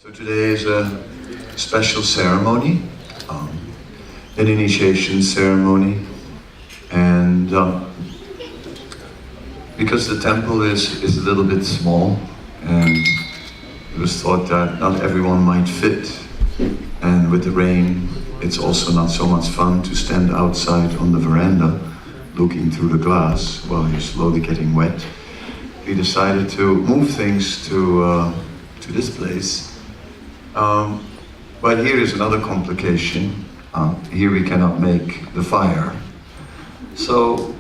So today is a special ceremony, an initiation ceremony, and because the temple is a little bit small, and it was thought that not everyone might fit, and with the rain it's also not so much fun to stand outside on the veranda looking through the glass while you're slowly getting wet. We decided to move things to this place. But here is another complication. Here we cannot make the fire. So,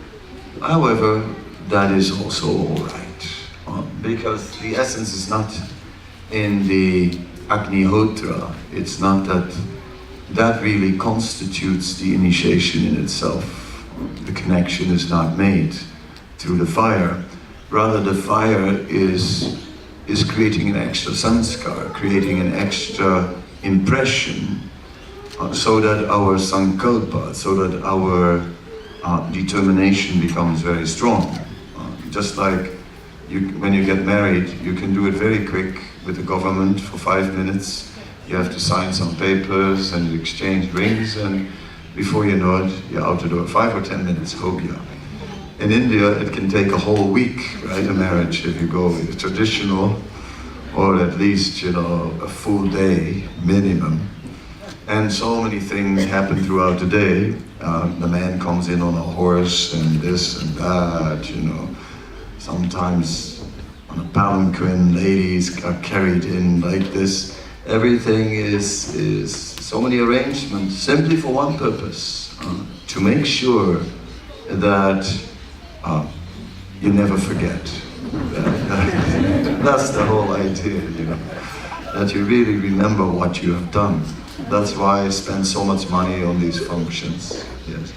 however, that is also all right. Because the essence is not in the Agnihotra. It's not that really constitutes the initiation in itself. The connection is not made through the fire. Rather, the fire is creating an extra sanskar, creating an extra impression, so that our sankalpa, so that our determination becomes very strong. Just like when you get married, you can do it very quick with the government for 5 minutes. You have to sign some papers and you exchange rings, and before you know it, you're out the door. 5 or 10 minutes, hobya. In India, it can take a whole week, right, a marriage, if you go with traditional, or at least, a full day minimum. And so many things happen throughout the day. The man comes in on a horse and this and that, Sometimes on a palanquin, ladies are carried in like this. Everything is so many arrangements, simply for one purpose, to make sure that you never forget. That's the whole idea, that you really remember what you have done. That's why I spend so much money on these functions. Yes,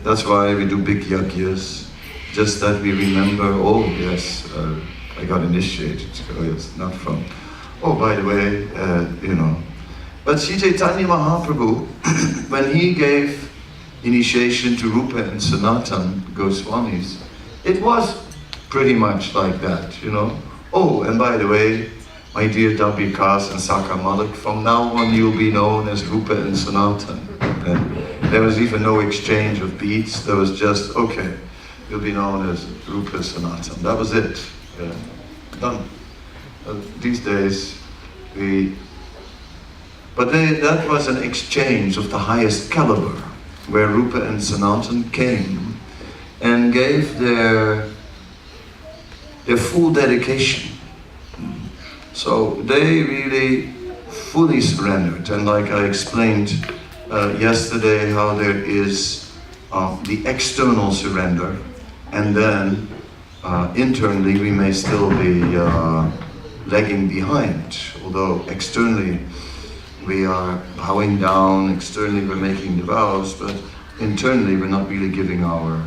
that's why we do big yajnas, just that we remember. Oh yes, I got initiated. Oh yes, not from. Oh, by the way, But Sri Chaitanya Mahaprabhu, when he gave initiation to Rupa and Sanatan Goswamis, it was pretty much like that, Oh, and by the way, my dear Dabikas and Sakar Malik, from now on you'll be known as Rupa and Sanatan. And there was even no exchange of beads, there was just, okay, you'll be known as Rupa Sanatan. That was it. Done. These days, that was an exchange of the highest caliber, where Rupa and Sanatan came and gave their full dedication. So they really fully surrendered, and like I explained yesterday, how there is the external surrender, and then internally we may still be lagging behind, although externally we are bowing down, externally we're making the vows, but internally we're not really giving our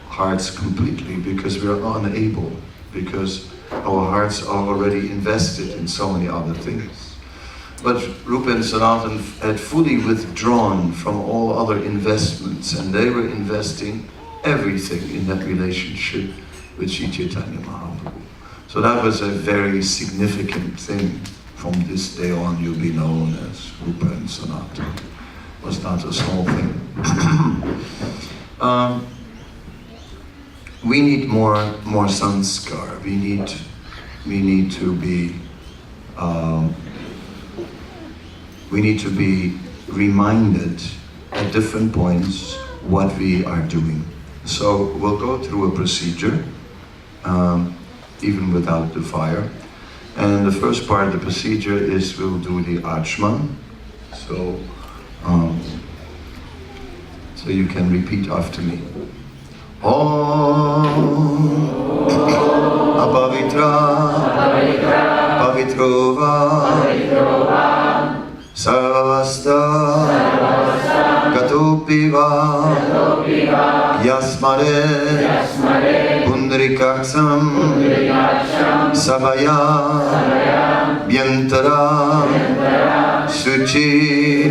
hearts completely, because we are unable, because our hearts are already invested in so many other things. But Rupa and Sanatan had fully withdrawn from all other investments, and they were investing everything in that relationship with Sri Chaitanya Mahaprabhu. So that was a very significant thing. From this day on, you'll be known as Rupa and Sanatan. It was not a small thing. We need more sanskar. We need to be reminded at different points what we are doing. So we'll go through a procedure, even without the fire. And the first part of the procedure is we'll do the Achman. So you can repeat after me. Om Apavitra Pavitrova Sarvavasta Gatopiva Yasmare Pundrikaksam Savaya Vyantara Suchi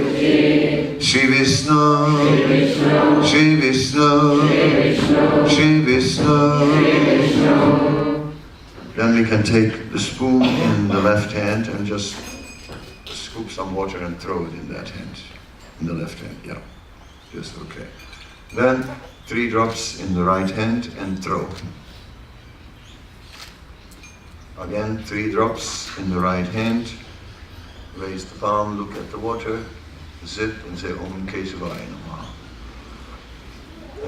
Shri Vishnu Shri Vishnu Shri Vishnu. Then we can take the spoon in the left hand and just scoop some water and throw it in that hand, in the left hand, yeah, yes, okay. Then 3 drops in the right hand and throw. Again, 3 drops in the right hand, raise the palm, look at the water, zip and say Om Kesavaya Namaha.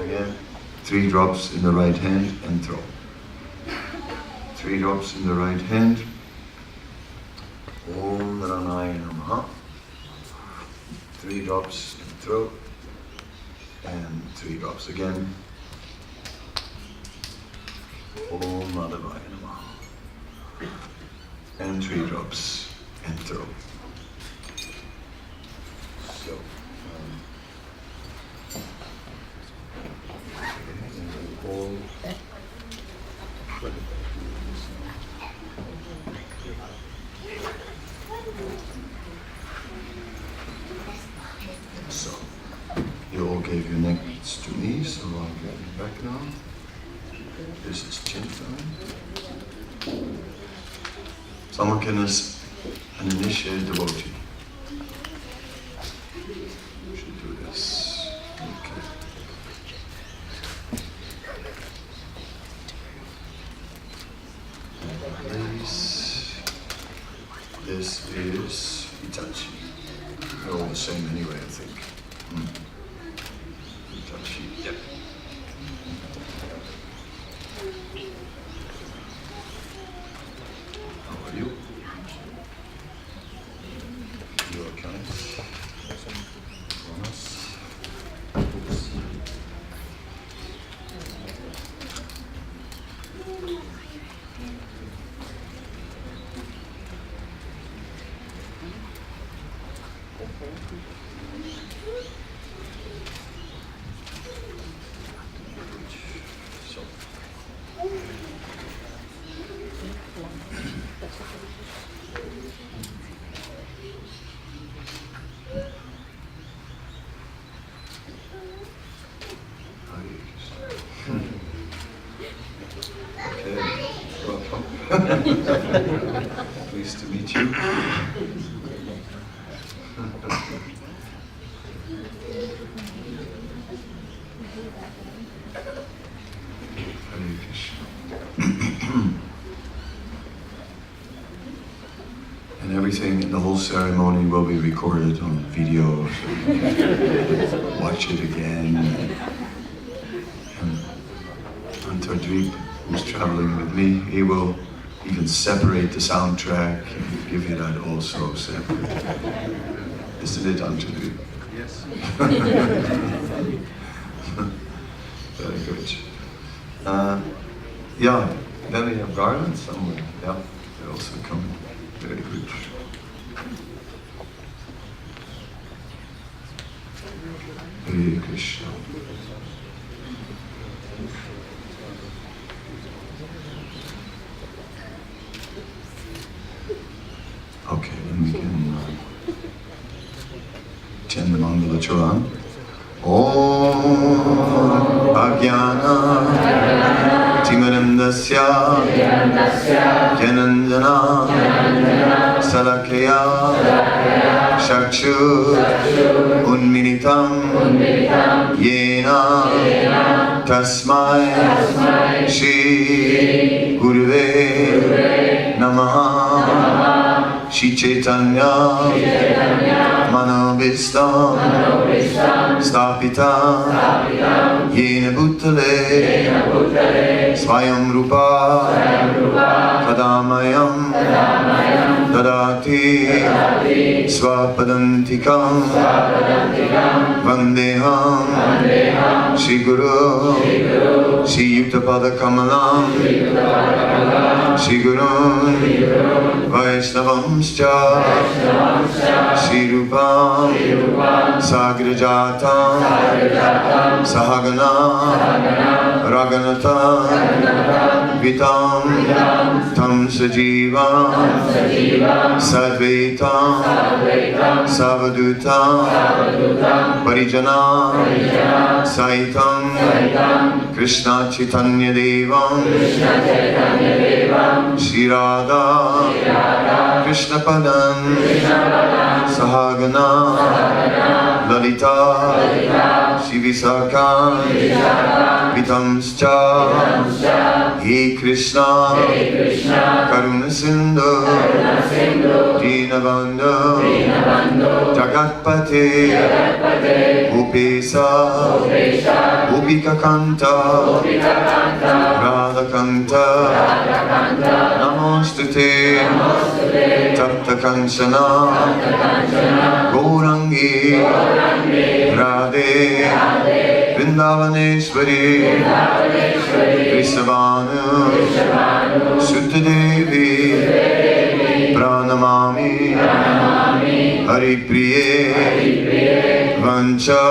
Again, 3 drops in the right hand and throw. 3 drops in the right hand, Om Ranaya Namaha. 3 drops and throw, and 3 drops again, Om Madhavaya Namaha. And 3 drops and throw. So, so, you all gave your necks to me, so I'll get you back now. This is Chant time. Someone is an initiated devotee. You should do this. Okay. Release. This is Itachi. They're all the same anyway, I think. Itachi. Yep. How are you? You okay? Promise. Oops. So. Okay, welcome. Pleased to meet you. Hare Krishna. And everything in the whole ceremony will be recorded on video, so you can watch it again. And Antardreep, who's traveling with me, he will even separate the soundtrack and give you that also separate. Isn't it, Antardreep? Yes. Very good. Yeah, then we have garlands somewhere. Yeah, they're also coming. Very good. Hare Krishna. Okay, then we can chant the Mangala Charan. Om Ajnana Timirandasya Jananjana Salakaya Shakshu Unminitam Yena Tasmai Shri Guruve Namaha Shri Chaitanya Manobhistam Stapitam Yena Bhutale Swayam Rupa Kadamayam Dadati Swapadantikam Vandeham Shri Guru Shri Yuktapada Kamalam Shri Guru Vaishnavamscha Shri Rupam Sagrajatam Sahagana Raghunatha Vitam Tam Sajivam Sadvaitam Savadutam Parijana Saitam Krishna Chaitanya Devam Shri Radha Krishna Padam Sahagana Lalita Shivisakam Vitamscha He Krishna Karuna Sindhu Dinabandhu Jagatpate Upesa Upika Kanta Radha Kanta Namostute Tapta Kanchana Gaurangi Radhe Vrindavaneshwari Vrishabhanu Suttadevi Pranamami Hari Priye Vancha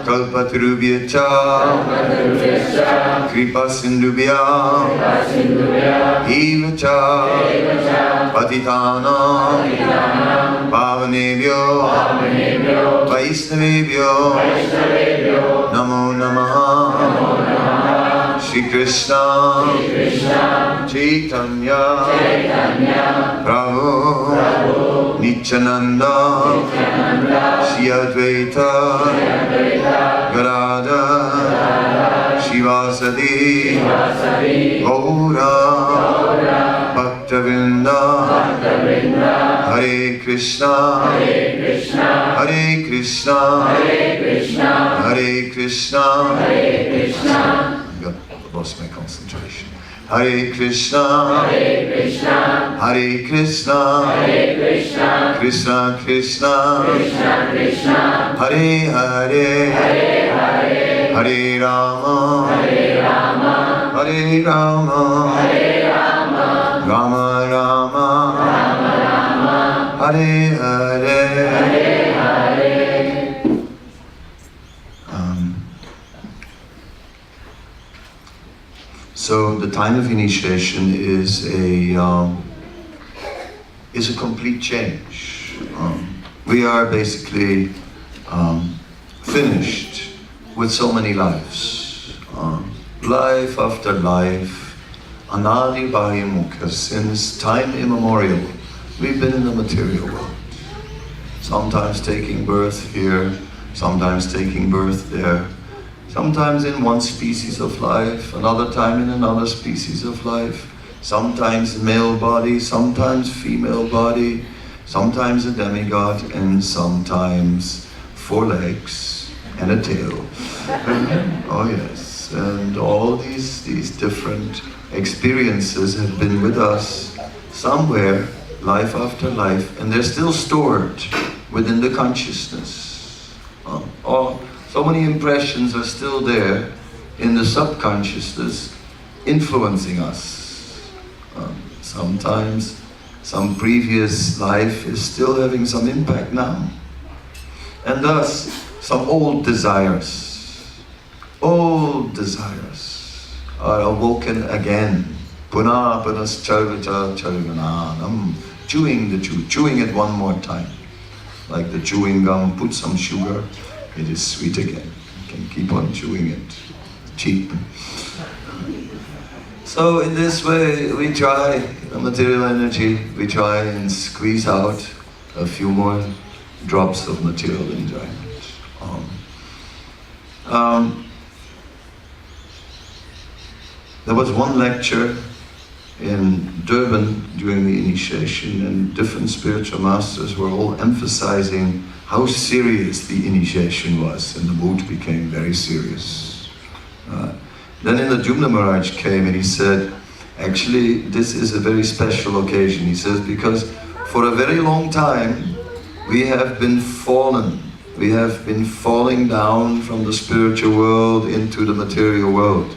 Kalpatarubhyacha Kripa Sindhubhya Evacha Patitana Pavanebhyo Vaishnavebhyo Namo Namaha Shri Krishna Chaitanya Prabhu Nityananda Shri Advaita Gadadhar Shivasadi Gaura Bhaktavrinda Hare Krishna Hare Krishna Hare Krishna I lost my concentration. Hare Krishna Hare Krishna Krishna Krishna Hare Hare Hare Rama Hare Rama Rama Rama Hare Hare So the time of initiation is a complete change. We are basically finished with so many lives, life after life, anadi bhaya mukha, since time immemorial. We've been in the material world, sometimes taking birth here, sometimes taking birth there. Sometimes in one species of life, another time in another species of life, sometimes male body, sometimes female body, sometimes a demigod, and sometimes 4 legs and a tail. Oh yes, and all these different experiences have been with us somewhere, life after life, and they're still stored within the consciousness. So many impressions are still there in the subconsciousness, influencing us. Sometimes some previous life is still having some impact now. And thus, some old desires are awoken again. Puna punas charvacha charvananam. Chewing it one more time. Like the chewing gum, put some sugar, it is sweet again. You can keep on chewing it. Cheap. So in this way, we try, the material energy, we try and squeeze out a few more drops of material enjoyment. There was one lecture in Durban during the initiation, and different spiritual masters were all emphasizing how serious the initiation was, and the mood became very serious. Then Indra Maharaj came and he said, actually this is a very special occasion. He says, because for a very long time we have been falling down from the spiritual world into the material world.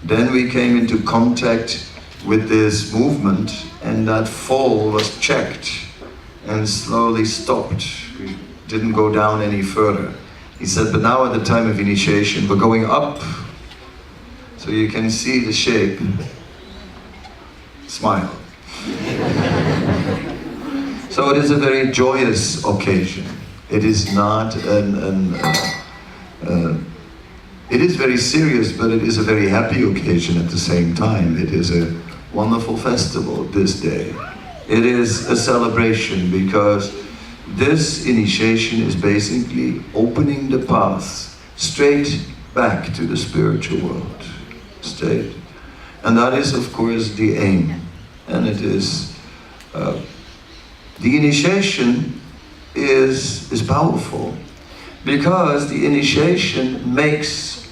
Then we came into contact with this movement, and that fall was checked and slowly stopped. We didn't go down any further. He said, but now at the time of initiation, we're going up. So you can see the shape. Smile. So it is a very joyous occasion. It is not it is very serious, but it is a very happy occasion at the same time. It is a wonderful festival this day. It is a celebration because this initiation is basically opening the path straight back to the spiritual world. Straight. And that is, of course, the aim. And it is, the initiation is powerful, because the initiation makes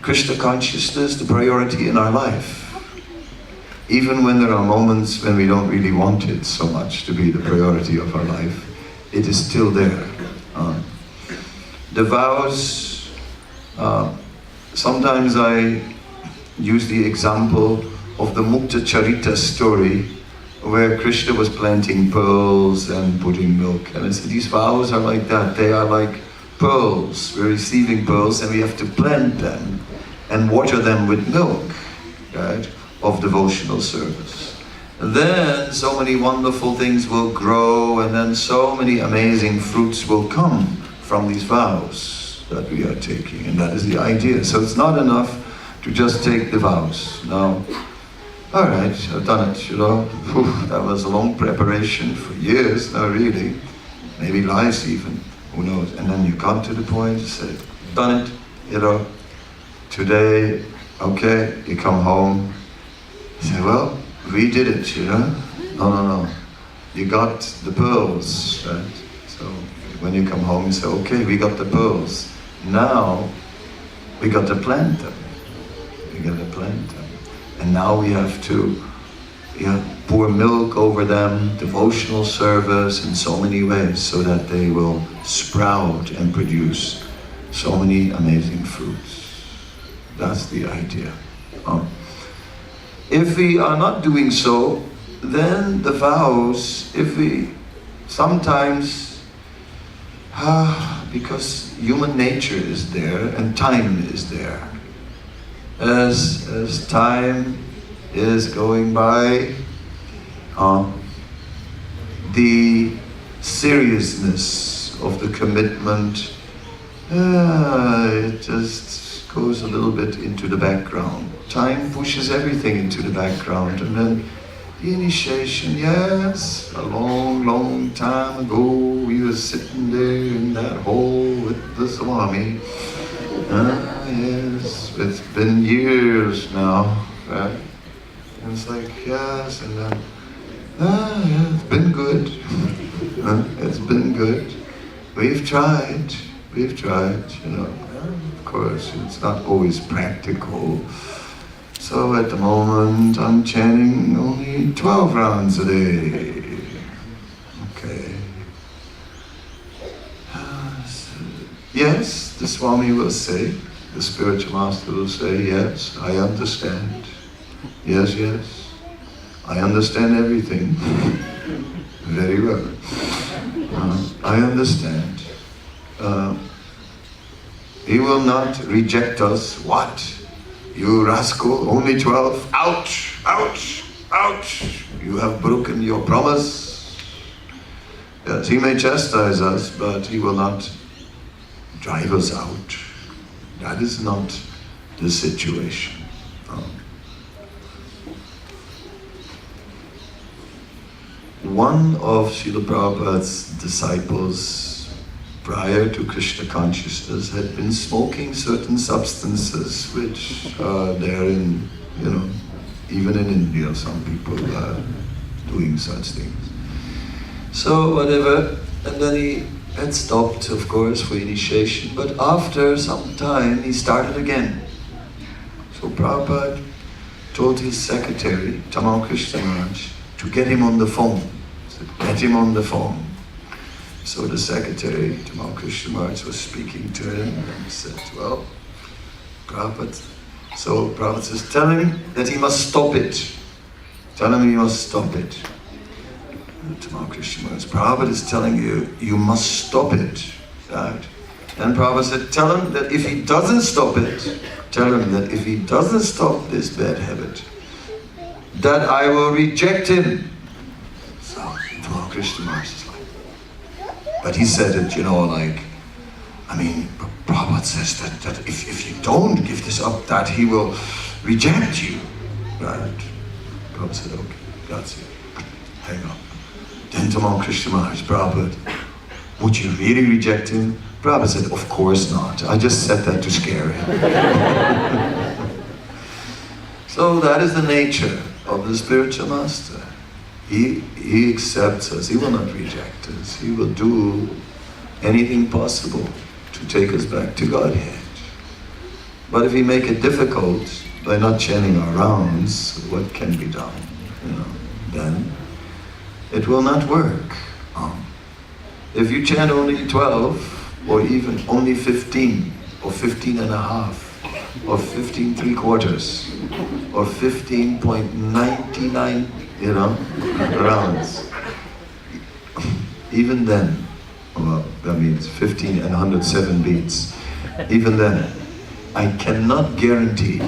Krishna consciousness the priority in our life. Even when there are moments when we don't really want it so much to be the priority of our life, it is still there. The vows, sometimes I use the example of the Mukta Charita story, where Krishna was planting pearls and putting milk. And I said, these vows are like that. They are like pearls. We're receiving pearls, and we have to plant them and water them with milk, right, of devotional service. And then so many wonderful things will grow, and then so many amazing fruits will come from these vows that we are taking. And that is the idea. So it's not enough to just take the vows. No. All right, I've done it, you know. Whew, that was a long preparation for years, no, really. Maybe lives even, who knows. And then you come to the point, you say, done it, you know. Today, okay, you come home. You say, well, we did it, you know. No. You got the pearls, right? So when you come home, you say, okay, we got the pearls. Now, we got to plant them. We got to plant them. And now we have to pour milk over them, devotional service in so many ways, so that they will sprout and produce so many amazing fruits. That's the idea. If we are not doing so, then the vows, if we sometimes, because human nature is there and time is there. As time is going by, the seriousness of the commitment, it just goes a little bit into the background. Time pushes everything into the background, and then the initiation, yes, a long time ago, we were sitting there in that hall with the Swami. Yes, it's been years now, right? And it's like, yes, and then, yeah, it's been good. It's been good. We've tried, you know. Of course, it's not always practical. So at the moment, I'm chanting only 12 rounds a day. Okay. Yes, the Swami will say, the spiritual master will say, yes, I understand. Yes, I understand everything. Very well. I understand. He will not reject us. What? You rascal, only 12? Ouch! You have broken your promise. Yes, he may chastise us, but he will not drive us out. That is not the situation. One of Srila Prabhupada's disciples, prior to Krishna consciousness, had been smoking certain substances which are there in, you know, even in India, some people are doing such things. So whatever, and then he had stopped, of course, for initiation, but after some time he started again. So Prabhupada told his secretary, Tamal Krishna Maharaj, to get him on the phone. He said, get him on the phone. So the secretary, Tamal Krishna Maharaj, was speaking to him and said, well, Prabhupada, so Prabhupada says, tell him that he must stop it. Tell him he must stop it. Tamal Krishna Maharaj, Prabhupada is telling you, you must stop it. Right? And Prabhupada said, tell him that if he doesn't stop it, this bad habit, that I will reject him. So Tamal Krishna Maharaj is like, but he said it, you know, like, I mean, Prabhupada says that if you don't give this up, that he will reject you. Right? Prabhupada said, okay, that's it. Hang on. Then Tamal Krishna Maharaj, Prabhupada, would you really reject him? Prabhupada said, of course not. I just said that to scare him. So that is the nature of the spiritual master. He accepts us. He will not reject us. He will do anything possible to take us back to Godhead. But if we make it difficult by not chanting our rounds, what can be done? Then it will not work. If you chant only 12, or even only 15, or 15 and a half, or 15 3/4, or 15.99, rounds, even then, well, that means 15 and 107 beats, even then, I cannot guarantee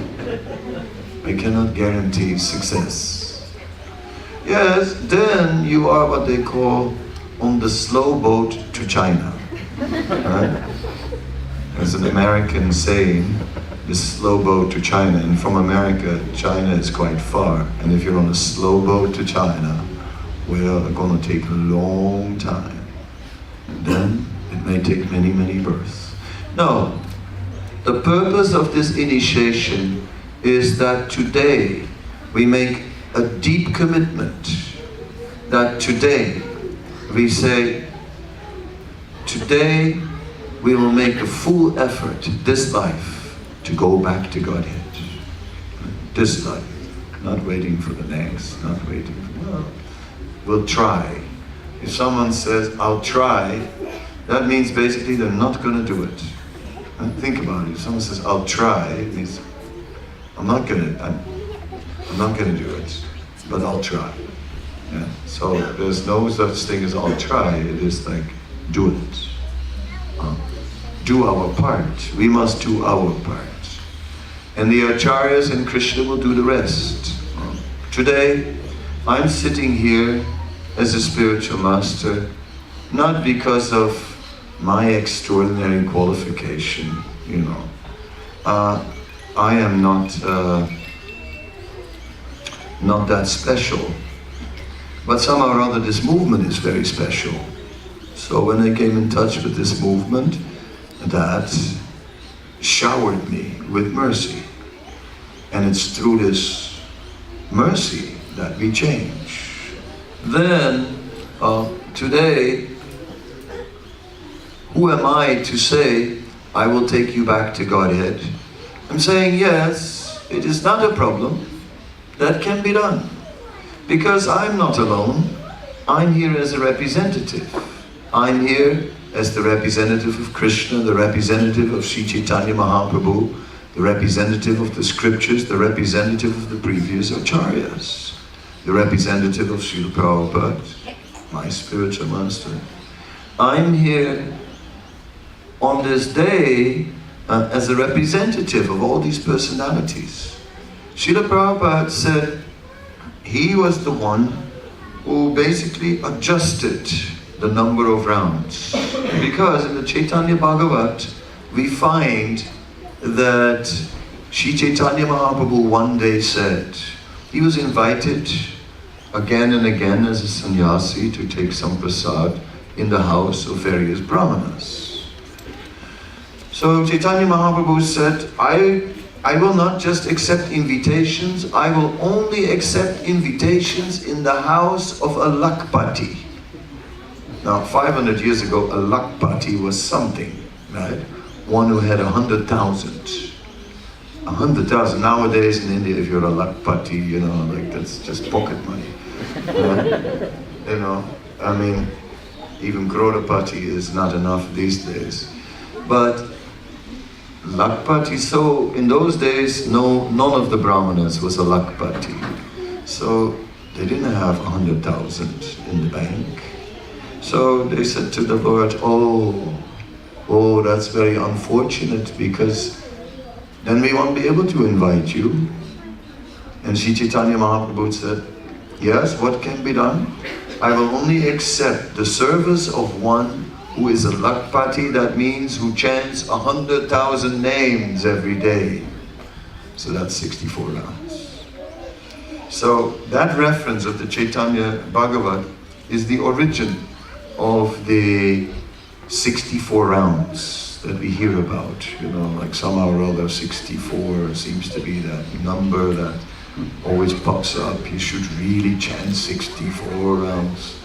success. Yes, then you are what they call on the slow boat to China. Right? There's an American saying, the slow boat to China, and from America, China is quite far. And if you're on a slow boat to China, well, it's going to take a long time. And then it may take many, many births. No, the purpose of this initiation is that today we make a deep commitment. That today we say, today we will make a full effort this life to go back to Godhead. This life. Not waiting for the next, not waiting for, well, we'll try. If someone says, I'll try, that means basically they're not going to do it. And think about it. If someone says, I'll try, it means I'm not going to do it, but I'll try. Yeah? So there's no such thing as I'll try. It is like, do it. Do our part. We must do our part. And the acharyas and Krishna will do the rest. Today, I'm sitting here as a spiritual master, not because of my extraordinary qualification, I am not that special. But somehow or other, this movement is very special. So when I came in touch with this movement, that showered me with mercy. And it's through this mercy that we change. Then, today, who am I to say, I will take you back to Godhead? I'm saying, yes, it is not a problem. That can be done. Because I'm not alone. I'm here as a representative. I'm here as the representative of Krishna, the representative of Sri Chaitanya Mahaprabhu, the representative of the scriptures, the representative of the previous acharyas, the representative of Srila Prabhupada, my spiritual master. I'm here on this day as a representative of all these personalities. Srila Prabhupada said he was the one who basically adjusted the number of rounds. Because in the Chaitanya Bhagavat, we find that Sri Chaitanya Mahaprabhu one day said, he was invited again and again as a sannyasi to take some prasad in the house of various brahmanas. So Chaitanya Mahaprabhu said, I will not just accept invitations, I will only accept invitations in the house of a lakpati. Now, 500 years ago, a lakpati was something, right? One who had 100,000. 100,000. Nowadays in India, if you're a lakpati, like that's just pocket money. I mean, even crorepati is not enough these days. But lakpati, so in those days, none of the brahmanas was a lakpati. So they didn't have 100,000 in the bank. So they said to the Lord, oh, that's very unfortunate, because then we won't be able to invite you. And Sri Chaitanya Mahaprabhu said, yes, what can be done? I will only accept the service of one who is a lakpati, that means who chants 100,000 names every day. So that's 64 rounds. So that reference of the Chaitanya Bhagavat is the origin of the 64 rounds that we hear about. You know, like somehow or other 64 seems to be that number that always pops up. You should really chant 64 rounds.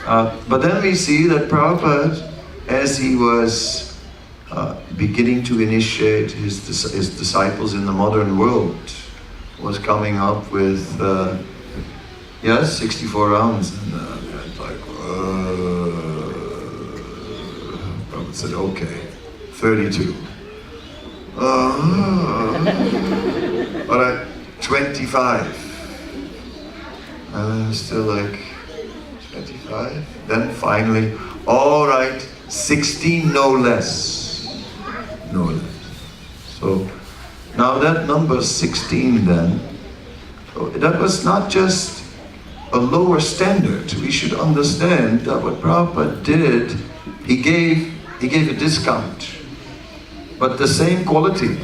But then we see that Prabhupada, as he was beginning to initiate his disciples in the modern world, was coming up with 64 rounds, and like Prabhupada said, okay, 32. All right, 25. Still like 25. Then finally, all right, 16, no less. No less. So now that number 16 then, that was not just a lower standard. We should understand that what Prabhupada did, he gave a discount, but the same quality.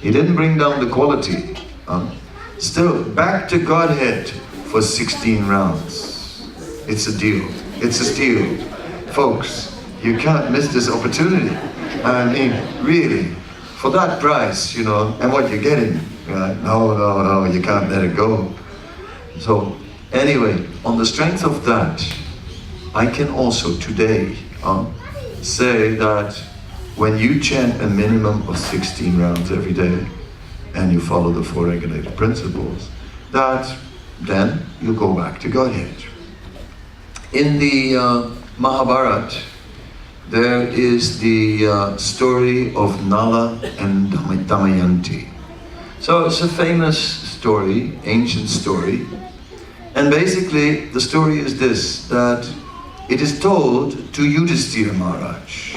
He didn't bring down the quality. Still, back to Godhead for 16 rounds. It's a deal. It's a steal. Folks, you can't miss this opportunity. I mean, really, for that price, you know, and what you're getting, you're like, no, you can't let it go. So, anyway, on the strength of that, I can also today say that when you chant a minimum of 16 rounds every day, and you follow the 4 regulated principles, that then you go back to Godhead. In the Mahabharata, there is the story of Nala and Damayanti. So it's a famous story, ancient story. And basically the story is this, that it is told to Yudhisthira Maharaj.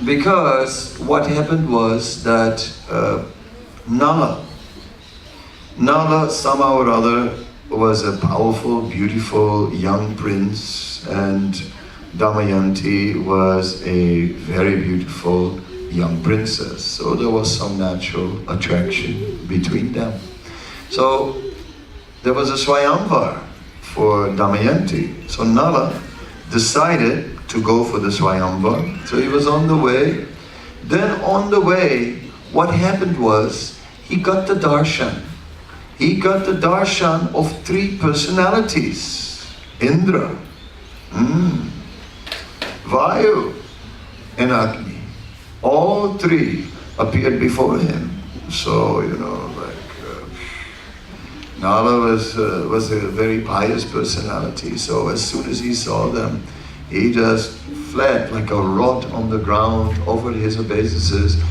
Because what happened was that Nala somehow or other was a powerful, beautiful young prince, and Damayanti was a very beautiful young princess. So there was some natural attraction between them. So there was a Swayamvar for Damayanti. So Nala decided to go for the Swayamvar. So he was on the way. Then on the way, what happened was, he got the darshan. He got the darshan of 3 personalities. Indra, Vayu, and Agni. All 3 appeared before him. So, you know, Nala was a very pious personality. So as soon as he saw them, he just fled like a rod on the ground, offered his obeisances,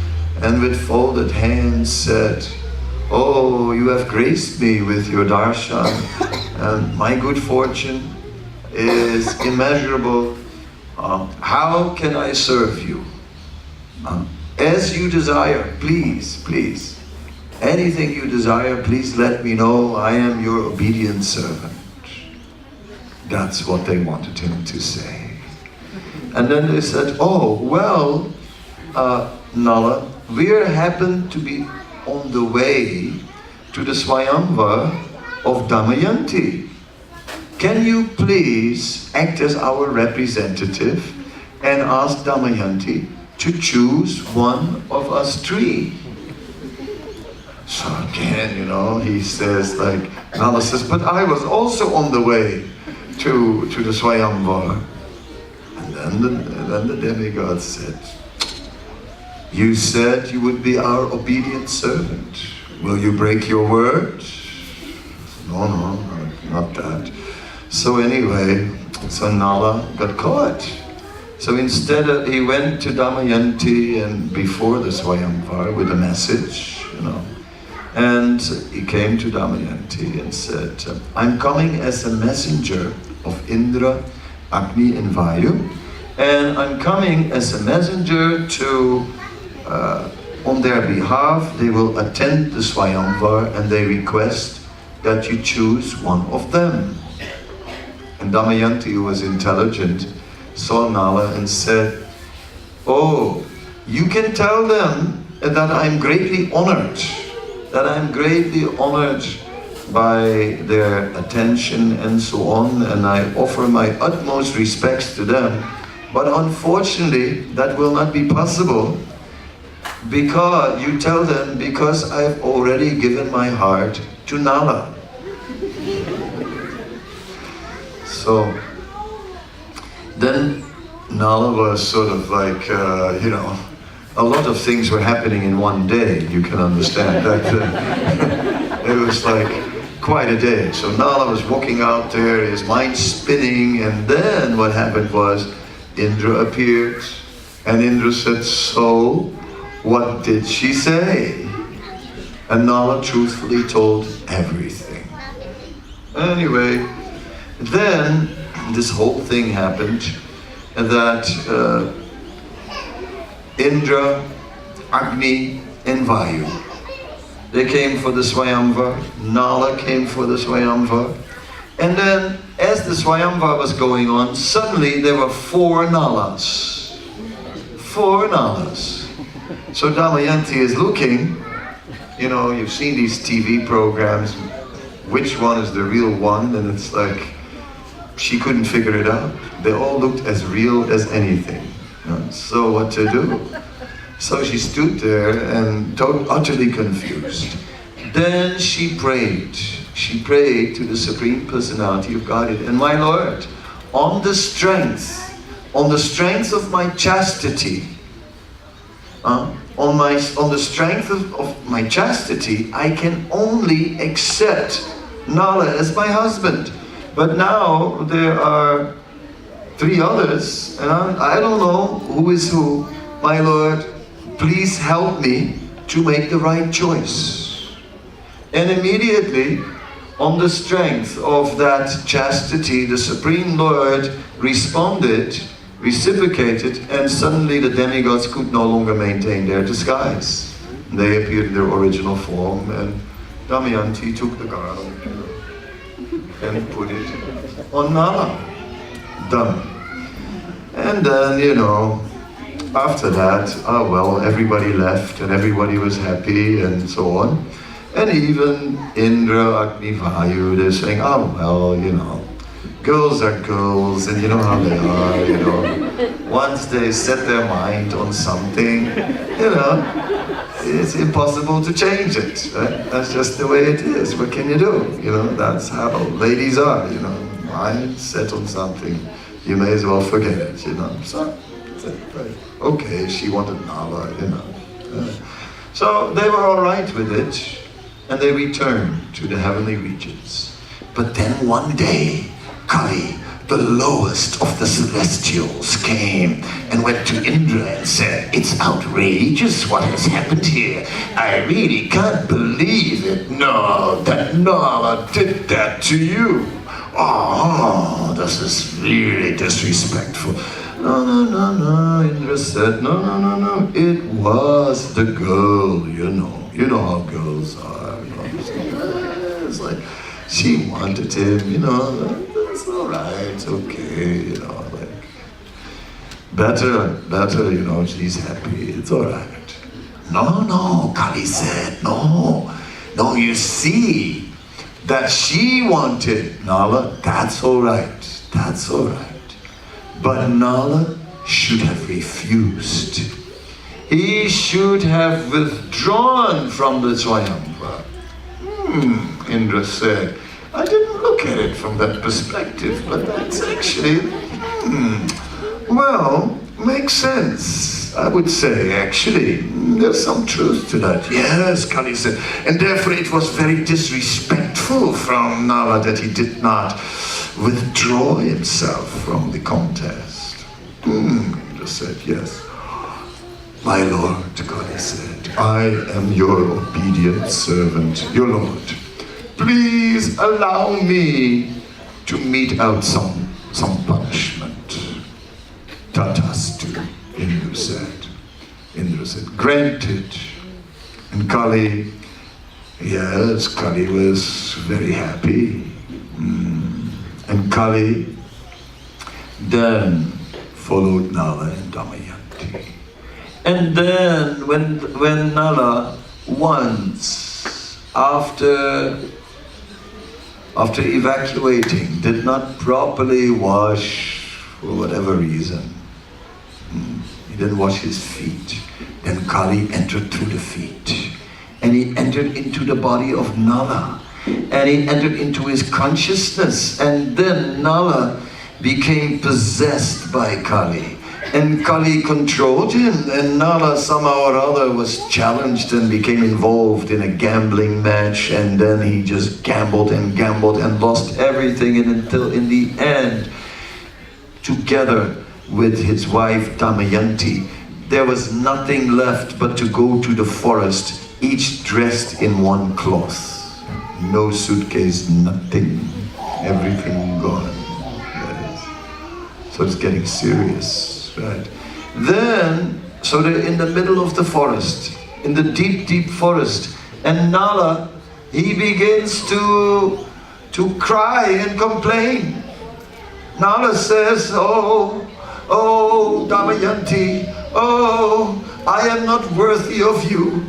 and with folded hands said, "Oh, you have graced me with your darshan, and my good fortune is immeasurable. How can I serve you? As you desire, please, please. Anything you desire, please let me know. I am your obedient servant." That's what they wanted him to say. And then they said, "Oh, well, Nala, we happen to be on the way to the Swayamvar of Damayanti. Can you please act as our representative and ask Damayanti to choose one of us 3? So again, you know, he says, like, Nala says, "But I was also on the way to the Swayamvar." And then the demigod said, "You said you would be our obedient servant. Will you break your word?" No, not that. So anyway, so Nala got caught. So instead he went to Damayanti and before the Swayamvar with a message, you know. And he came to Damayanti and said, "I'm coming as a messenger of Indra, Agni and Vayu, and I'm coming as a messenger to on their behalf, they will attend the Swayamvar and they request that you choose one of them." And Damayanti, who was intelligent, saw Nala and said, "Oh, you can tell them that I'm greatly honored by their attention and so on, and I offer my utmost respects to them. But unfortunately, that will not be possible, because you tell them, because I've already given my heart to Nala. So then Nala was sort of like, you know, a lot of things were happening in one day, you can understand. That, it was like quite a day. So Nala was walking out there, his mind spinning, and then what happened was Indra appeared, and Indra said, so, what did she say? And Nala truthfully told everything. Anyway, then this whole thing happened, that Indra, Agni, and Vayu, they came for the Swayamvar. Nala came for the Swayamvar. And then, as the Swayamvar was going on, suddenly there were 4 Nalas. 4 Nalas. So Damayanti is looking, you know, you've seen these TV programs, which one is the real one, and it's like, she couldn't figure it out. They all looked as real as anything. So what to do? So she stood there and utterly confused. Then she prayed. She prayed to the Supreme Personality of Godhead. And my Lord, on the strength of my chastity, on the strength of my chastity, I can only accept Nala as my husband. But now there are 3 others, and I don't know who is who. My Lord, please help me to make the right choice. And immediately, on the strength of that chastity, the Supreme Lord responded, reciprocated, and suddenly the demigods could no longer maintain their disguise. They appeared in their original form, and Damayanti took the garland and put it on Nala. Done. And then, you know, after that, well, everybody left and everybody was happy and so on. And even Indra, Agni, Vayu, they're saying, oh, well, you know, girls are girls, and you know how they are, you know. Once they set their mind on something, you know, it's impossible to change it, right? That's just the way it is. What can you do? You know, that's how ladies are, you know. Mind set on something, you may as well forget it, you know. So, okay, she wanted Nala, you know. So they were all right with it, and they returned to the heavenly regions. But then one day, Kali, the lowest of the celestials, came and went to Indra and said, it's outrageous what has happened here. I really can't believe it. No, that Nala did that to you. Oh, this is really disrespectful. No, Indra said, no, it was the girl, you know how girls are, you know. It's like, she wanted him, you know, it's all right, okay, you know, like, better, you know, she's happy, it's all right. No, Kali said, no, you see, that she wanted Nala, that's all right. But Nala should have refused. He should have withdrawn from the Swayamvar. Indra said, I didn't look at it from that perspective, but that's actually, well, makes sense, I would say, actually. There's some truth to that. Yes, Kali said, and therefore it was very disrespectful from Nala that he did not withdraw himself from the contest. Indra said, yes. My Lord, Kali said, I am your obedient servant, your Lord. Please allow me to mete out some punishment. Tatastu, Indra said, granted. And Kali, yes, Kali was very happy. And Kali then followed Nala and Damayanti. And then when Nala once, after after evacuating, did not properly wash for whatever reason. He didn't wash his feet. Then Kali entered through the feet. And he entered into the body of Nala. And he entered into his consciousness. And then Nala became possessed by Kali. And Kali controlled him, and Nala somehow or other was challenged and became involved in a gambling match, and then he just gambled and lost everything, and until in the end, together with his wife Damayanti, there was nothing left but to go to the forest, each dressed in one cloth. No suitcase, nothing, everything gone. Yes. So it's getting serious. Right. Then, so they're in the middle of the forest, in the deep, deep forest, and Nala, he begins to cry and complain. Nala says, oh, Damayanti, oh, I am not worthy of you.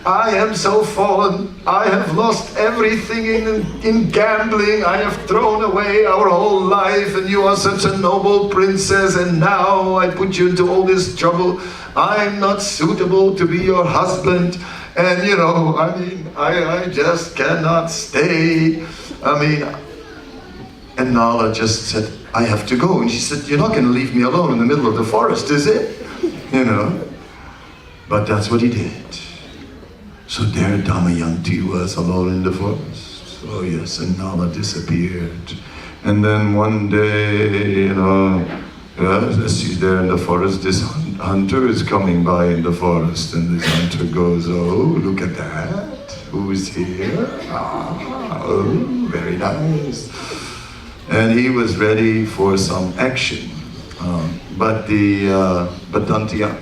I am so fallen. I have lost everything in gambling. I have thrown away our whole life, and you are such a noble princess, and now I put you into all this trouble. I'm not suitable to be your husband, and you know, I mean, I just cannot stay. I mean, and Nala just said, I have to go. And she said, you're not going to leave me alone in the middle of the forest, is it? You know, but that's what he did. So there Damayanti was alone in the forest. Oh yes, and Nala disappeared. And then one day, you know, as she's there in the forest, this hunter is coming by in the forest, and this hunter goes, oh, look at that. Who's here? Oh, very nice. And he was ready for some action. But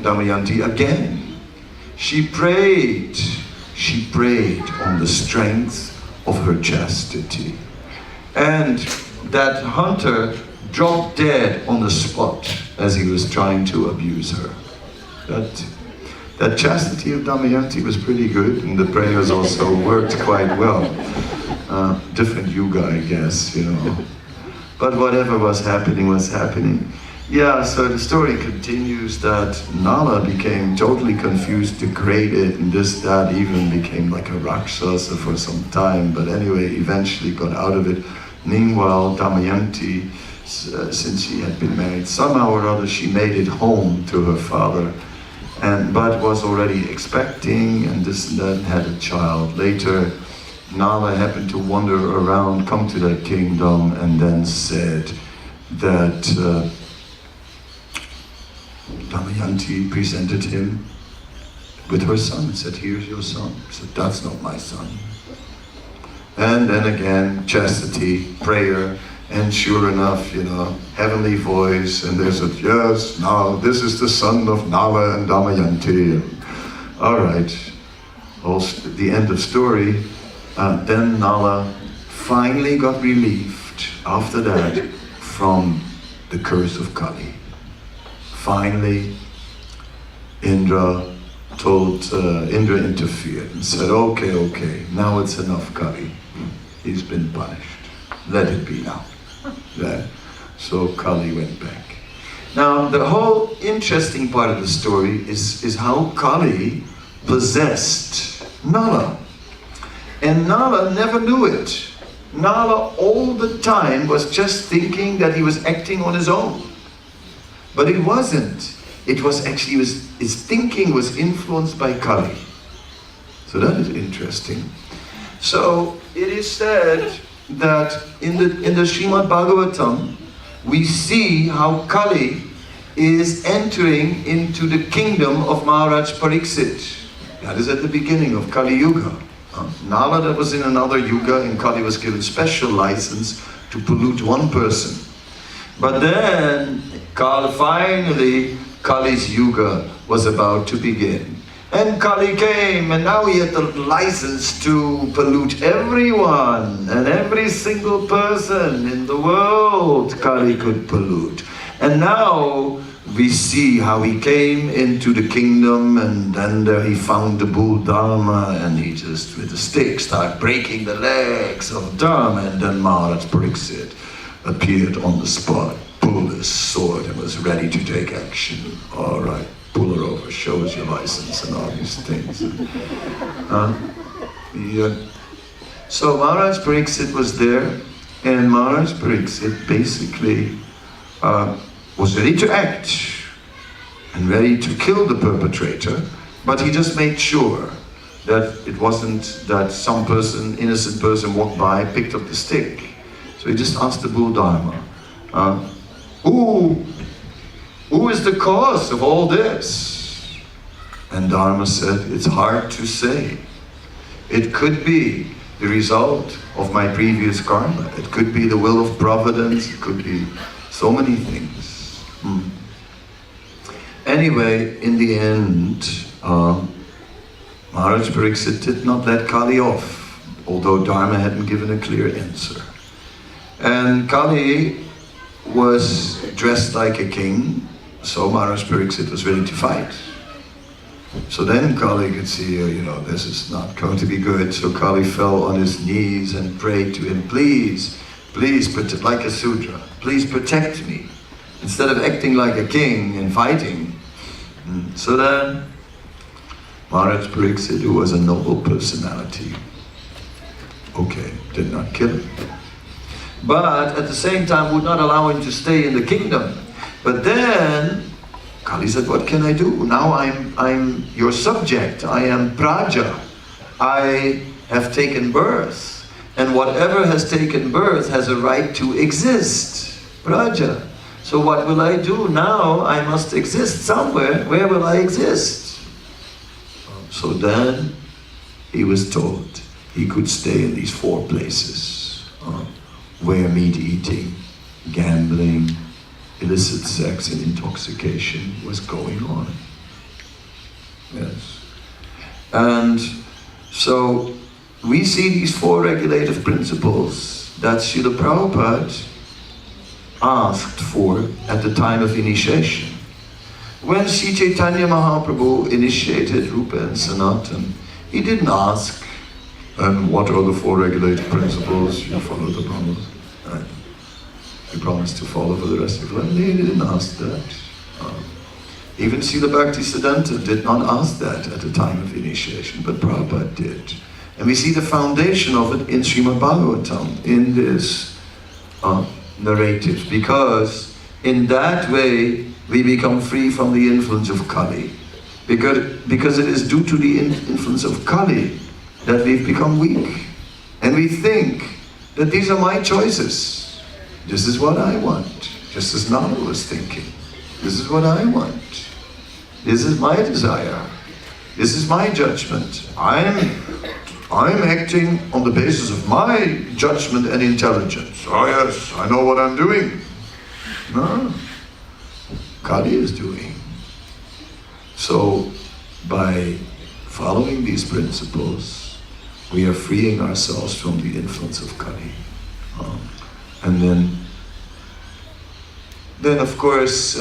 Damayanti again, she prayed on the strength of her chastity. And that hunter dropped dead on the spot as he was trying to abuse her. That chastity of Damayanti was pretty good, and the prayers also worked quite well. Different yuga, I guess, you know. But whatever was happening. Yeah, so the story continues that Nala became totally confused, degraded, and that, even became like a Rakshasa for some time, but anyway, eventually got out of it. Meanwhile, Damayanti, since she had been married, somehow or other she made it home to her father, but was already expecting, and this and that, had a child. Later, Nala happened to wander around, come to that kingdom, and then said that Damayanti presented him with her son and said, here's your son. He said, that's not my son. And then again, chastity, prayer, and sure enough, you know, heavenly voice, and they said, yes, now this is the son of Nala and Damayanti. All right, the end of story. Then Nala finally got relieved after that from the curse of Kali. Finally, Indra interfered and said, okay, now it's enough, Kali. He's been punished. Let it be now. Yeah. So Kali went back. Now, the whole interesting part of the story is how Kali possessed Nala. And Nala never knew it. Nala all the time was just thinking that he was acting on his own. But it wasn't. It was actually, his thinking was influenced by Kali. So that is interesting. So it is said that in the Srimad Bhagavatam, we see how Kali is entering into the kingdom of Maharaj Pariksit. That is at the beginning of Kali Yuga. Nala, that was in another yuga, and Kali was given special license to pollute one person. But then, finally, Kali's yuga was about to begin. And Kali came, and now he had the license to pollute everyone, and every single person in the world Kali could pollute. And now we see how he came into the kingdom, and then there he found the bull Dharma, and he just with a stick started breaking the legs of Dharma, and then Maharaj Pariksit appeared on the spot, pulled his sword and was ready to take action. All right, pull her over, show us your license and all these things. Yeah. So Maharaj Pariksit was there, and Maharaj Pariksit basically was ready to act and ready to kill the perpetrator, but he just made sure that it wasn't that some person, innocent person, walked by, picked up the stick. So he just asked the bull Dharma, who is the cause of all this? And Dharma said, it's hard to say. It could be the result of my previous karma. It could be the will of providence. It could be so many things. Anyway, in the end, Maharaj Pariksit did not let Kali off, although Dharma hadn't given a clear answer. And Kali was dressed like a king, so Maharaj Pariksit was ready to fight. So then Kali could see, this is not going to be good. So Kali fell on his knees and prayed to him, please, like a Sudra, please protect me, instead of acting like a king and fighting. So then Maharaj Pariksit, who was a noble personality, did not kill him. But at the same time would not allow him to stay in the kingdom. But then Kali said, what can I do? Now I'm your subject. I am Praja. I have taken birth. And whatever has taken birth has a right to exist. Praja. So what will I do? Now I must exist somewhere. Where will I exist? So then he was told he could stay in these 4 places where meat eating, gambling, illicit sex and intoxication was going on. Yes. And so we see these 4 regulative principles that Srila Prabhupada asked for at the time of initiation. When Sri Chaitanya Mahaprabhu initiated Rupa and Sanatan, he didn't ask, and what are the 4 regulative principles? You follow the Brahmas. Right. You promise to follow for the rest of your life. He didn't ask that. Even Srila Bhaktisiddhanta did not ask that at the time of initiation, but Prabhupada did. And we see the foundation of it in Srimad Bhagavatam, in this narrative, because in that way we become free from the influence of Kali. Because it is due to the influence of Kali that we've become weak. And we think that these are my choices. This is what I want. Just as Nala was thinking. This is what I want. This is my desire. This is my judgment. I'm acting on the basis of my judgment and intelligence. Oh yes, I know what I'm doing. No, Kali is doing. So, by following these principles, we are freeing ourselves from the influence of Kali. And then of course,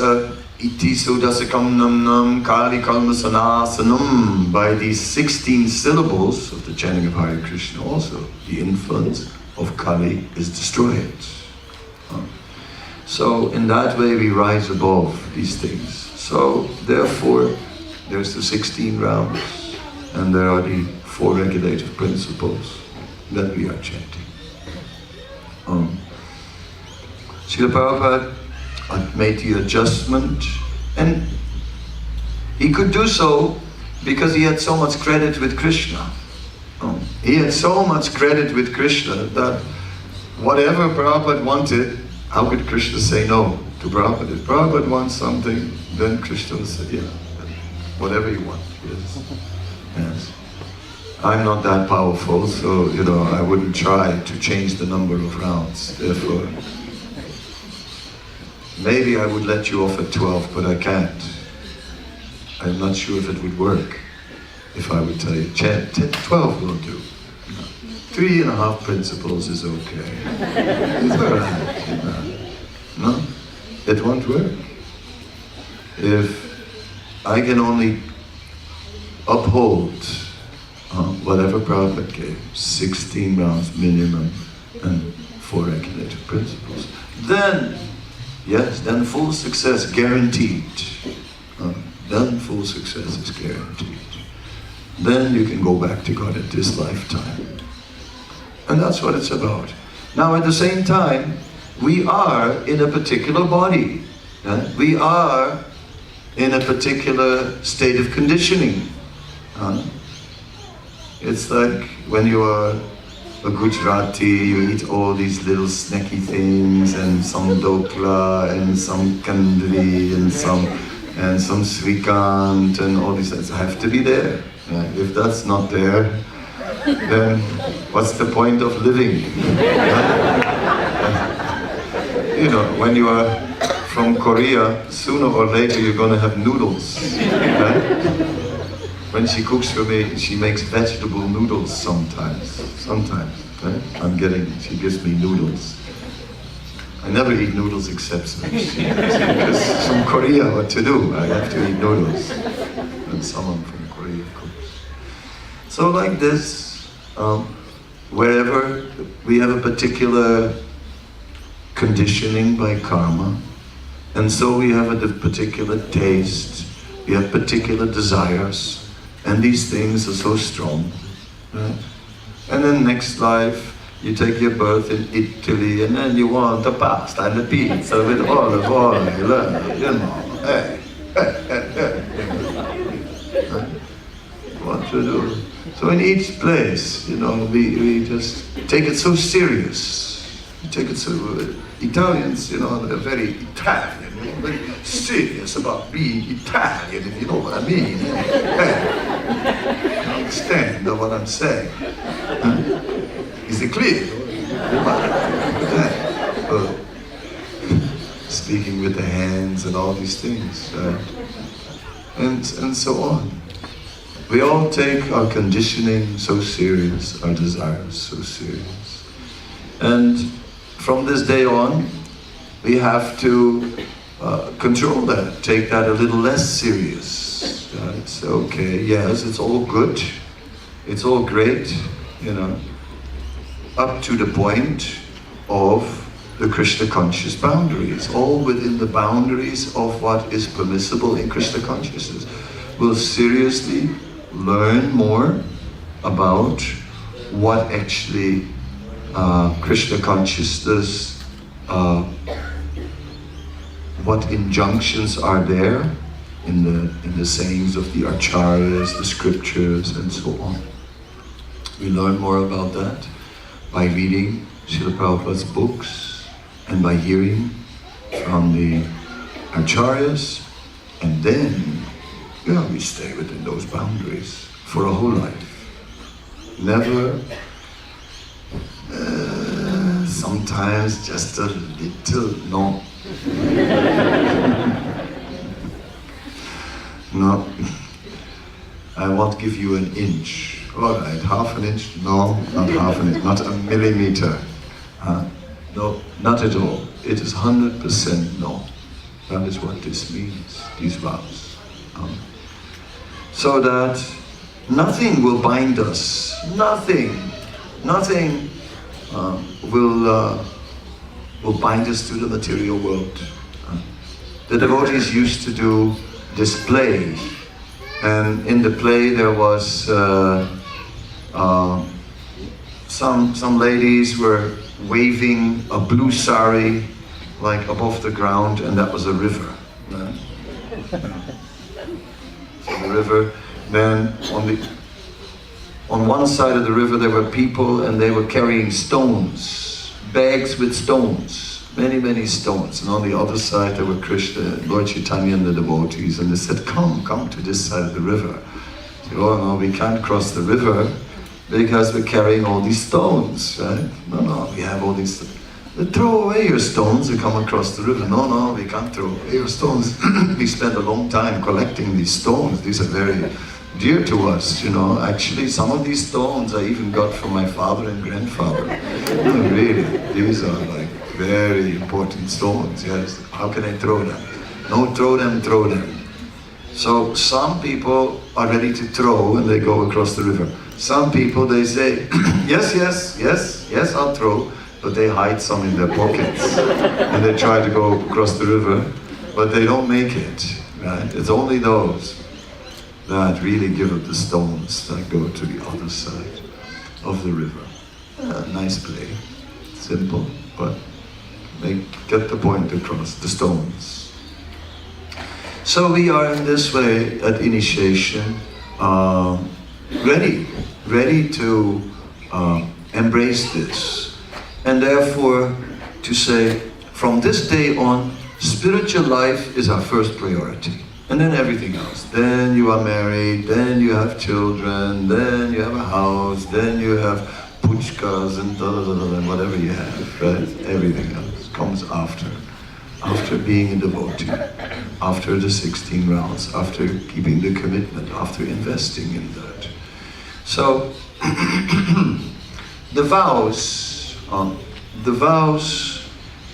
iti sudasakam nam nam kali kalmasanasanam, by these 16 syllables of the chanting of Hare Krishna also, the influence of Kali is destroyed. So in that way we rise above these things. So therefore, there's the 16 rounds, and there are the 4 regulative principles that we are chanting. Srila Prabhupada made the adjustment, and he could do so because he had so much credit with Krishna. He had so much credit with Krishna that whatever Prabhupada wanted, how could Krishna say no to Prabhupada? If Prabhupada wants something, then Krishna will say, yeah, whatever you want. Yes. Yes. I'm not that powerful, so I wouldn't try to change the number of rounds. Therefore, maybe I would let you off at 12, but I can't. I'm not sure if it would work if I would tell you 12 will do. 3.5 principles is okay. It's all right. No? it won't work. If I can only uphold whatever Prabhupada gave, 16 rounds minimum and 4 regulative principles, then, yes, then full success guaranteed. Then full success is guaranteed. Then you can go back to God at this lifetime. And that's what it's about. Now at the same time, we are in a particular body. We are in a particular state of conditioning. It's like when you are a Gujarati, you eat all these little snacky things, and some dokla, and some kandri, and some srikant, and all these things have to be there. If that's not there, then what's the point of living? You know, when you are from Korea, sooner or later you're going to have noodles. Right? When she cooks for me, she makes vegetable noodles sometimes. Right? She gives me noodles. I never eat noodles except because from Korea, what to do? I have to eat noodles. And someone from Korea cooks. So like this, wherever we have a particular conditioning by karma, and so we have a particular taste, we have particular desires, and these things are so strong. Right? And then next life, you take your birth in Italy, and then you want the pasta and the pizza with olive oil, you know. Hey. What to do? So in each place, you know, we just take it so serious. We take it so, Italians, you know, they're very Italian, very serious about being Italian, if you know what I mean. Hey. You understand what I'm saying? Is it clear? Speaking with the hands and all these things, right? And so on. We all take our conditioning so serious, our desires so serious. And from this day on, we have to control that, take that a little less serious. It's okay, yes, it's all good, it's all great, you know, up to the point of the Krishna conscious boundaries, all within the boundaries of what is permissible in Krishna consciousness. We'll seriously learn more about what actually Krishna consciousness, what injunctions are there in the sayings of the acharyas, the scriptures, and so on. We learn more about that by reading Srila Prabhupada's books and by hearing from the acharyas, and then we stay within those boundaries for a whole life. Never, sometimes just a little, no. No, I won't give you an inch. All right, half an inch? No, not half an inch, not a millimeter. No, not at all. It is 100% no. That is what this means, these vows. So that nothing will bind us. Nothing will bind us to the material world. The devotees used to do this play, and in the play there was some ladies were waving a blue sari like above the ground, and that was a river. So the river, then on one side of the river there were people, and they were carrying stones, bags with stones, many stones, and on the other side there were Krishna, Lord Chaitanya and the devotees, and they said, come to this side of the river. Said, oh no, we can't cross the river because we're carrying all these stones, right? No, we have all these. Throw away your stones and come across the river. No, we can't throw away your stones. We spent a long time collecting these stones. These are very dear to us, you know. Actually, some of these stones I even got from my father and grandfather. Really, these are like very important stones, yes. How can I throw them? No, throw them, throw them. So some people are ready to throw and they go across the river. Some people, they say, yes, yes, yes, yes, I'll throw, but they hide some in their pockets and they try to go across the river, but they don't make it, right? It's only those that really give up the stones that go to the other side of the river. Nice play, simple, but they get the point across, the stones. So we are in this way at initiation, ready to embrace this. And therefore to say, from this day on, spiritual life is our first priority. And then everything else. Then you are married, then you have children, then you have a house, then you have puchkas and and whatever you have, right? Everything else comes after. After being a devotee, after the 16 rounds, after keeping the commitment, after investing in that. So, the vows,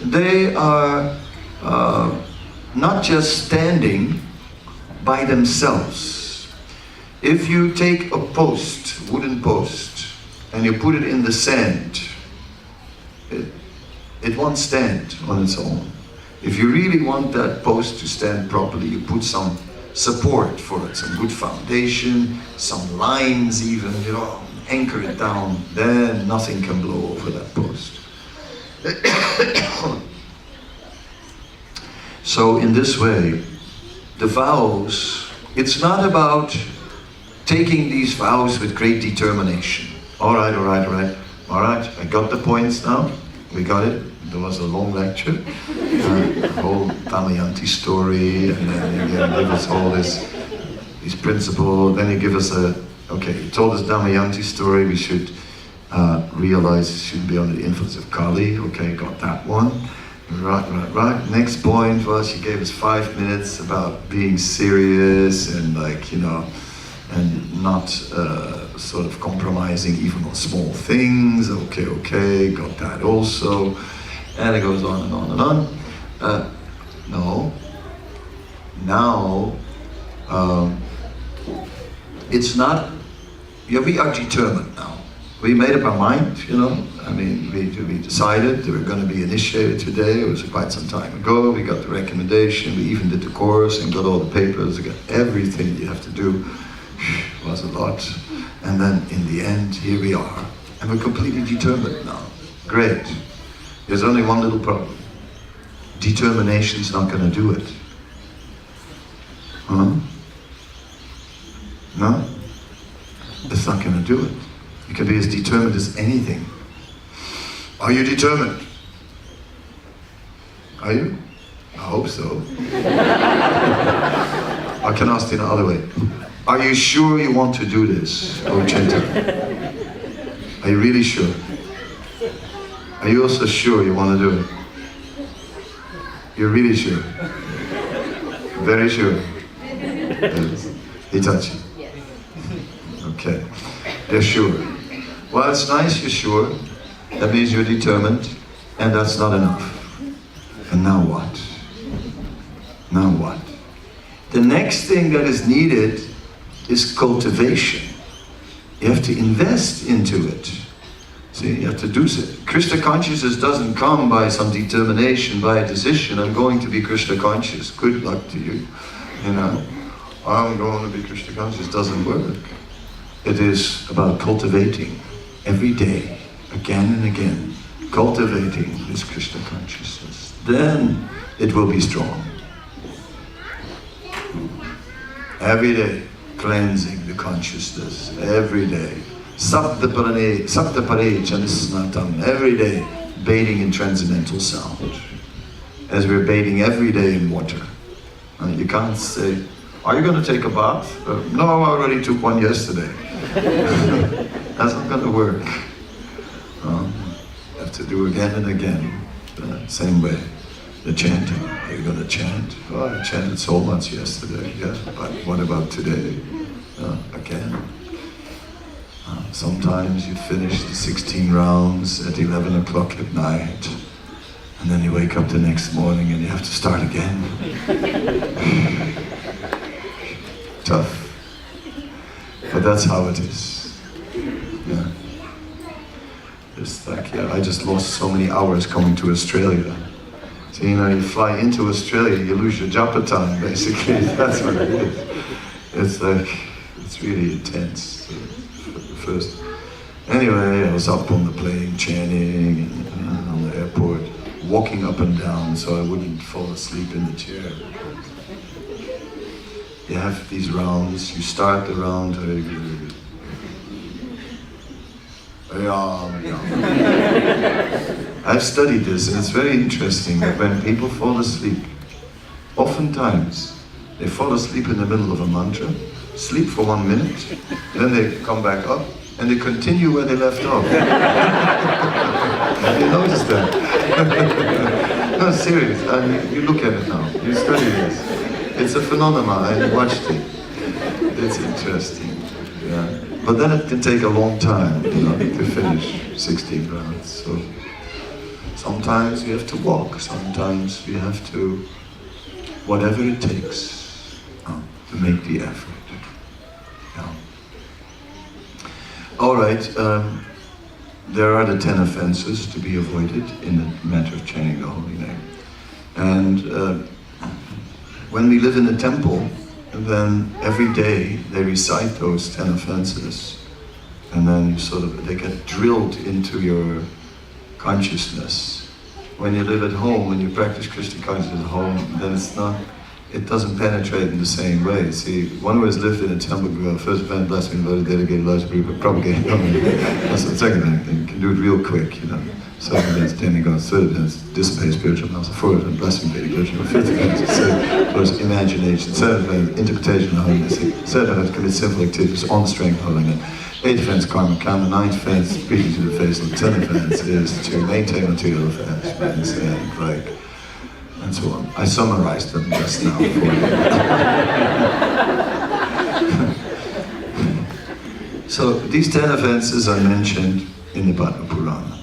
they are not just standing by themselves. If you take a post, wooden post, and you put it in the sand, it won't stand on its own. If you really want that post to stand properly, you put some support for it, some good foundation, some lines even, you know, anchor it down, then nothing can blow over that post. So in this way, the vows, it's not about taking these vows with great determination. All right, I got the points now, we got it. There was a long lecture, the whole Damayanti story, and then you give us all these principles, then you give us okay, you told us Damayanti story, we should realize it shouldn't be under the influence of Kali, okay, got that one. Right. Next point was she gave us 5 minutes about being serious and like, you know, and not sort of compromising even on small things. Okay, got that also. And it goes on and on and on. No. Now, it's not, yeah, we are determined now. We made up our mind, you know. I mean, we decided that we were going to be initiated today. It was quite some time ago. We got the recommendation. We even did the course and got all the papers. We got everything you have to do. It was a lot. And then in the end, here we are. And we're completely determined now. Great. There's only one little problem. Determination's not going to do it. Huh? No? It's not going to do it. You can be as determined as anything. Are you determined? Are you? I hope so. I can ask it another way. Are you sure you want to do this, Ochenta? Are you really sure? Are you also sure you want to do it? You're really sure? Very sure? Hitachi? Okay. They're sure. Well, it's nice you're sure. That means you're determined, and that's not enough. And now what? Now what? The next thing that is needed is cultivation. You have to invest into it. See, you have to do it. Krishna consciousness doesn't come by some determination, by a decision. I'm going to be Krishna conscious. Good luck to you. You know, I'm going to be Krishna conscious. Doesn't work. It is about cultivating every day, again and again, cultivating this Krishna consciousness. Then it will be strong. Every day, cleansing the consciousness. Every day. Saptapare Chanisnatam. Every day, bathing in transcendental sound. As we're bathing every day in water. You can't say, are you going to take a bath? No, I already took one yesterday. That's not going to work. You have to do again and again. Same way. The chanting. Are you going to chant? Oh, I chanted so much yesterday. Yeah, but what about today? Again. Sometimes you finish the 16 rounds at 11 o'clock at night. And then you wake up the next morning and you have to start again. Tough. But that's how it is. Yeah. It's like, yeah, I just lost so many hours coming to Australia. So, you know, you fly into Australia, you lose your japa time, basically. That's what it is. It's like, it's really intense. First. Anyway, I was up on the plane, chanting, and on the airport, walking up and down so I wouldn't fall asleep in the chair. You have these rounds, you start the round, I've studied this and it's very interesting that when people fall asleep, oftentimes they fall asleep in the middle of a mantra, sleep for 1 minute, then they come back up and they continue where they left off. Have you noticed that? No, serious. I mean, you look at it now, you study this. It's a phenomenon, I watched it. It's interesting. Yeah. But then it can take a long time, you know, to finish 16 rounds. So sometimes you have to walk, sometimes you have to, whatever it takes to make the effort. Yeah. All right, there are the 10 offenses to be avoided in the matter of chanting the holy name. And when we live in a temple, then every day they recite those 10 offenses, and then you sort of, they get drilled into your consciousness. When you live at home, when you practice Krishna consciousness at home, then it's not, it doesn't penetrate in the same way. See, one who has lived in a temple, first offense, blessing, devoted, dedicated, lives, propagated, that's the second thing. You can do it real quick, you know. Second offense, tending God's third offense, dissipate spiritual knowledge, fourth offense, blessing, dedication, fifth offense, imagination, seventh offense, interpretation of holiness, seventh offense, commit sinful activities on strength of holiness, eighth offense, karma, karma, ninth offense, speaking to the face, and tenth offense is to maintain material attachments, and like, and so on. I summarized them just now for you. So these 10 offenses are mentioned in the Padma Purana.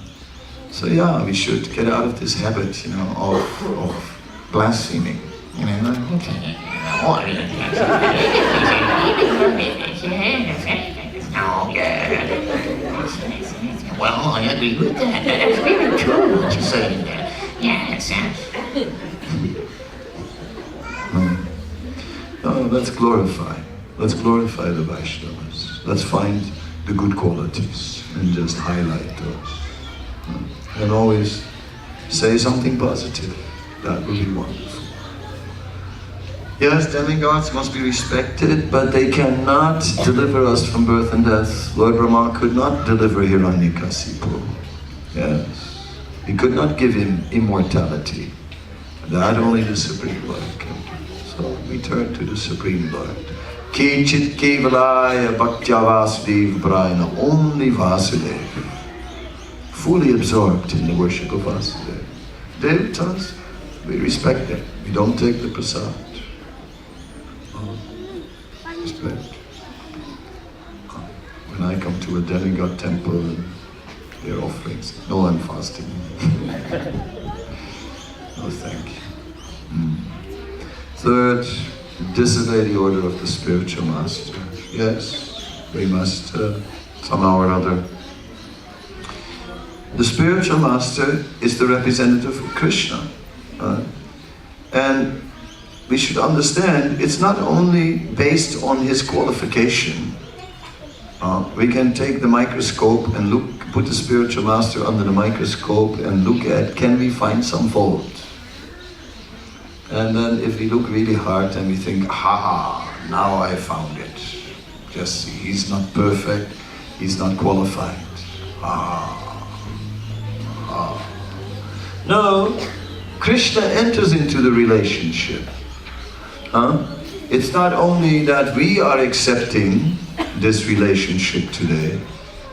So yeah, we should get out of this habit, you know, of blaspheming. You know, well, I agree with that. That's very true what you're saying there. Yes. No, let's glorify. Let's glorify the Vaishnavas. Let's find the good qualities and just highlight those. And always say something positive. That would be wonderful. Yes, demigods must be respected, but they cannot deliver us from birth and death. Lord Rama could not deliver Hiranyakasipu. Yes. He could not give him immortality. That only the Supreme Lord can do. So we turn to the Supreme Lord. Ki chit kevalaya bhaktya Vasudeva Brayana, only Vasudeva. Fully absorbed in the worship of Vasudeva. Devatas, we respect them. We don't take the prasad. Respect. When I come to a demigod temple and their offerings, no, I'm fasting. No, thank you. Third, disobey the order of the spiritual master. Yes, we must somehow or other. The spiritual master is the representative of Krishna. And we should understand it's not only based on his qualification. We can take the microscope and put the spiritual master under the microscope and look at, can we find some fault? And then if we look really hard and we think, now I found it. Just see, he's not perfect, he's not qualified. No, Krishna enters into the relationship. It's not only that we are accepting this relationship today.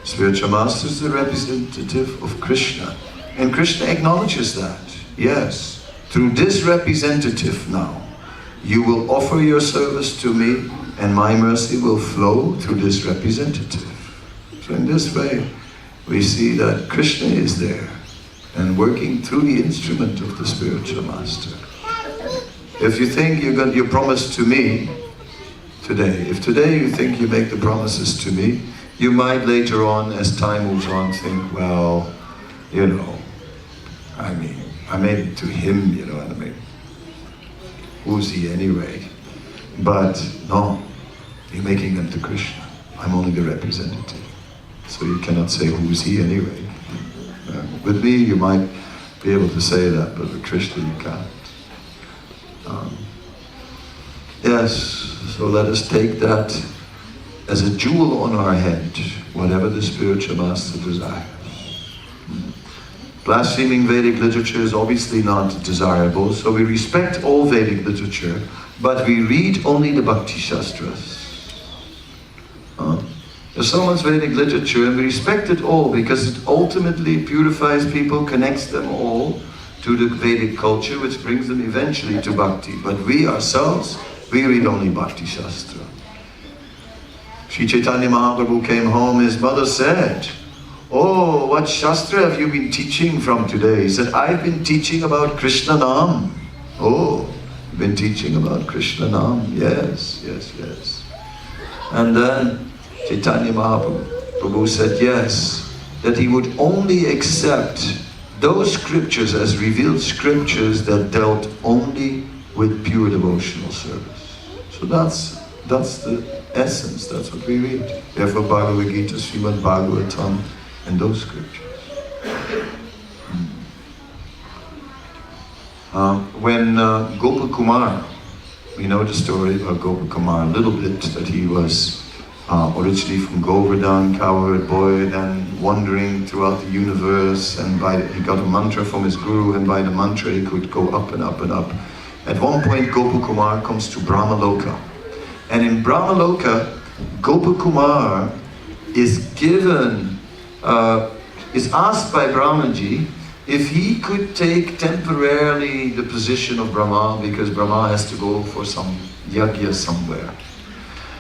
Spiritual Master is the representative of Krishna. And Krishna acknowledges that. Yes, through this representative now, you will offer your service to me and my mercy will flow through this representative. So in this way, we see that Krishna is there. and working through the instrument of the spiritual master. If you think you're promised to me today, if today you think you make the promises to me, you might later on, as time moves on, think, well, you know, I mean, I made it to him, you know what I mean? Who's he anyway? But no, you're making them to Krishna. I'm only the representative. So you cannot say who's he anyway. With me you might be able to say that, but with Krishna you can't. Yes, so let us take that as a jewel on our head, whatever the spiritual master desires. Blaspheming Vedic literature is obviously not desirable, so we respect all Vedic literature, but we read only the Bhakti Shastras. There's so much Vedic literature, and we respect it all because it ultimately purifies people, connects them all to the Vedic culture, which brings them eventually to Bhakti. But we ourselves, we read only Bhakti Shastra. Sri Chaitanya Mahaprabhu came home, his mother said, "Oh, what Shastra have you been teaching from today?" He said, "I've been teaching about Krishnanam." "Oh, you've been teaching about Krishnanam?" "Yes, yes, yes." And then Chaitanya Mahaprabhu said, yes, that he would only accept those scriptures as revealed scriptures that dealt only with pure devotional service. So that's the essence, that's what we read. Therefore Bhagavad Gita, Srimad Bhagavatam, and those scriptures. When Gopakumar, we know the story about Gopakumar a little bit, that he was originally from Govardhan, cowherd boy, then wandering throughout the universe, and he got a mantra from his guru, and by the mantra he could go up and up and up. At one point Gopakumar comes to Brahmaloka, and in Brahmaloka Gopakumar is given, is asked by Brahmaji if he could take temporarily the position of Brahma, because Brahma has to go for some yajna somewhere.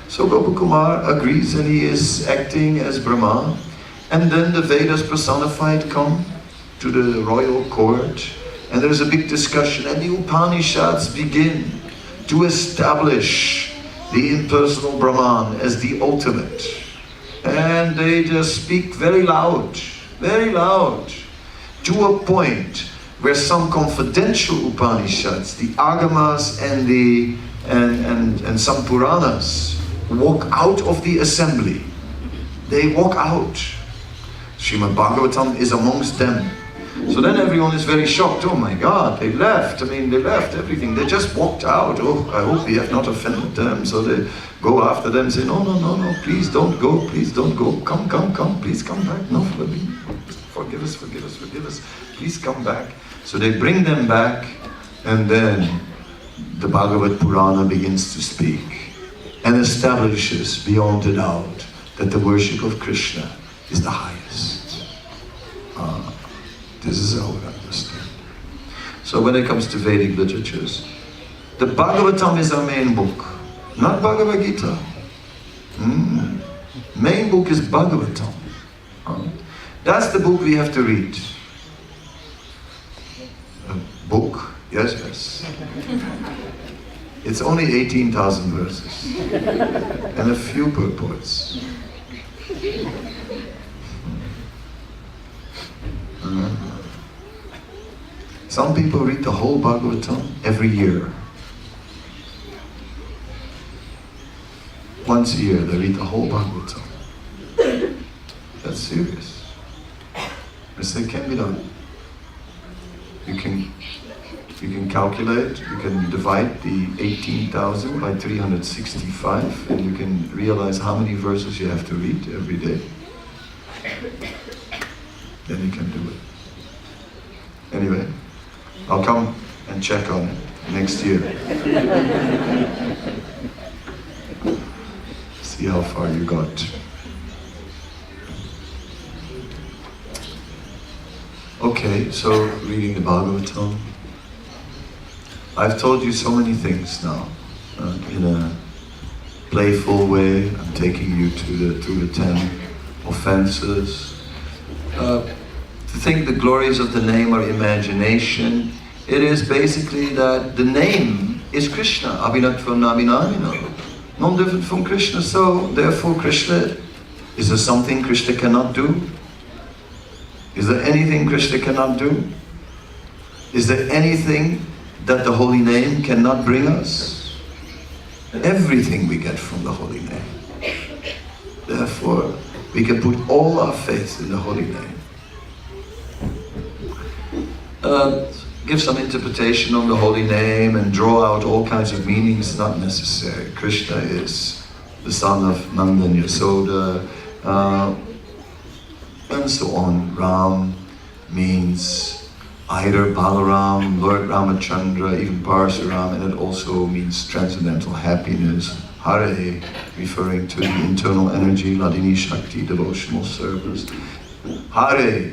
So Gopakumar agrees, and he is acting as Brahma. And then the Vedas personified come to the royal court, and there's a big discussion, and the Upanishads begin to establish the impersonal Brahman as the ultimate. And they just speak very loud, to a point where some confidential Upanishads, the Agamas and some Puranas, walk out of the assembly. They walk out. Srimad Bhagavatam is amongst them. So then everyone is very shocked. Oh my God, they left. I mean, they left everything. They just walked out. Oh, I hope we have not offended them. So they go after them and say, no, please don't go, come, please come back. No, forgive us, please come back. So they bring them back, and then the Bhagavad Purana begins to speak and establishes beyond a doubt that the worship of Krishna is the highest. This is how we understand. So when it comes to Vedic literatures, the Bhagavatam is our main book, not Bhagavad Gita. Main book is Bhagavatam. That's the book we have to read. A book? Yes. It's only 18,000 verses and a few purports. Some people read the whole Bhagavatam every year. Once a year they read the whole Bhagavatam. That's serious. Yes, it can be done. You can calculate, you can divide the 18,000 by 365, and you can realize how many verses you have to read every day. Then you can do it. Anyway, I'll come and check on it next year. See how far you got. Okay, so reading the Bhagavatam. I've told you so many things now. In a playful way, I'm taking you through the 10 offenses. to think the glories of the name are imagination, it is basically that the name is Krishna, abhinatva naminamino, non different from Krishna. So therefore Krishna, is there something Krishna cannot do? Is there anything Krishna cannot do? Is there anything that the holy name cannot bring us? Everything we get from the holy name. Therefore, we can put all our faith in the holy name. Give some interpretation on the holy name and draw out all kinds of meanings, not necessary. Krishna is the son of Nanda and Yasoda, and so on. Ram means either Balaram, Lord Ramachandra, even Parasuram, and it also means transcendental happiness. Hare, referring to the internal energy, Ladini Shakti, devotional service. Hare,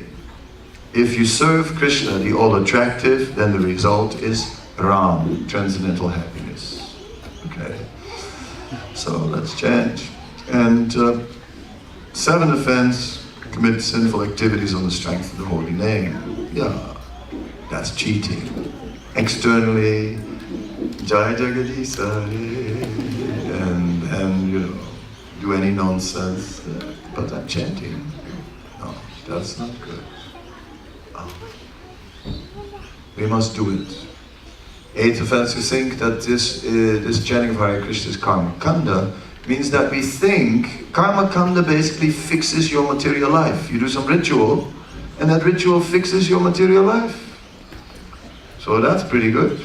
if you serve Krishna, the all-attractive, then the result is Ram, transcendental happiness. Okay, so let's chant. And 7 offense, commit sinful activities on the strength of the holy name. Yeah, that's cheating. Externally, Jai Jagadish Hare, and you know, do any nonsense, but I'm chanting. No, that's not good. We must do it. 8th offense, we think that this chanting of Hare Krishna is karma kanda, means that we think karma kanda basically fixes your material life. You do some ritual, and that ritual fixes your material life. So that's pretty good.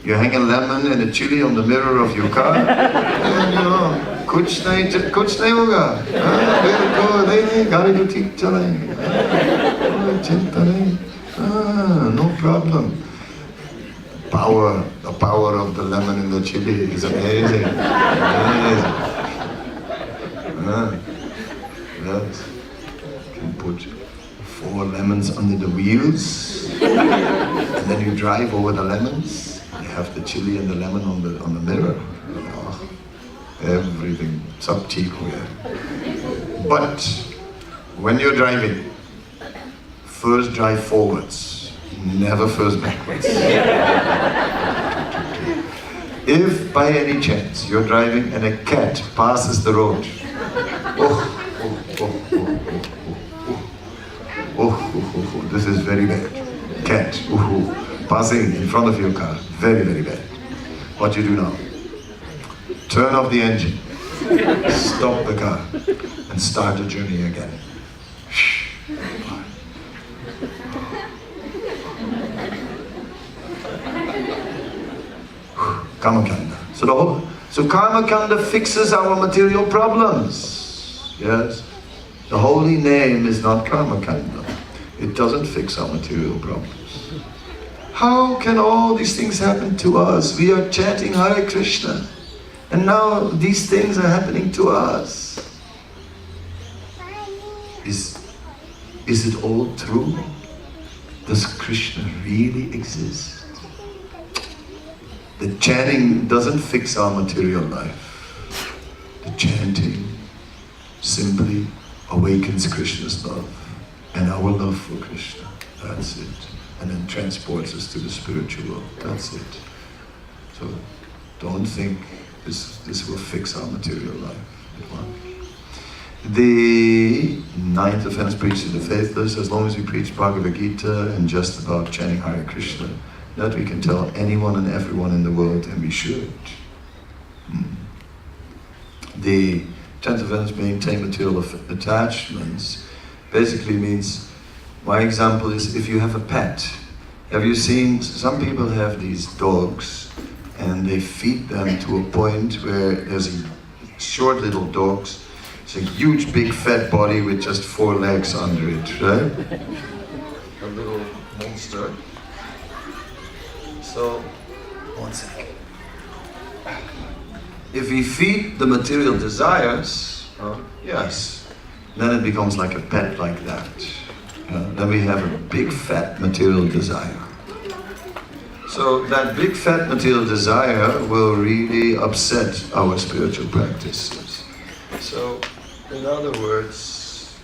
You hang a lemon and a chili on the mirror of your car, and you know, kuch nahi hoga. Gari ko theek chalenge. Chinta nahi. No problem. The power of the lemon in the chili is amazing. Amazing. Yes. You can put 4 lemons under the wheels, and then you drive over the lemons. You have the chili and the lemon on the mirror. Oh, everything. Sab theek ho gaya. But when you're driving, first drive forwards, never first backwards. If by any chance you're driving and a cat passes the road, this is very bad. Cat, passing in front of your car, very, very bad. What you do now? Turn off the engine, stop the car, and start the journey again. Karma Kanda. So Karma Kanda fixes our material problems. Yes. The holy name is not Karma Kanda. It doesn't fix our material problems. How can all these things happen to us? We are chanting Hare Krishna, and now these things are happening to us. Is it all true? Does Krishna really exist? The chanting doesn't fix our material life. The chanting simply awakens Krishna's love and our love for Krishna. That's it. And then transports us to the spiritual world. That's it. So don't think this will fix our material life. It won't. The 9th offense, preach to the faithless. As long as we preach Bhagavad Gita and just about chanting Hare Krishna, that we can tell anyone and everyone in the world, and we should. The 10th offense, maintain material attachments, basically means, my example is if you have a pet. Have you seen, some people have these dogs and they feed them to a point where there's a short little dogs. It's a huge big fat body with just 4 legs under it, right? A little monster. So, one second. If we feed the material desires, yes, then it becomes like a pet like that. Then we have a big fat material desire. So that big fat material desire will really upset our spiritual practices. So, in other words,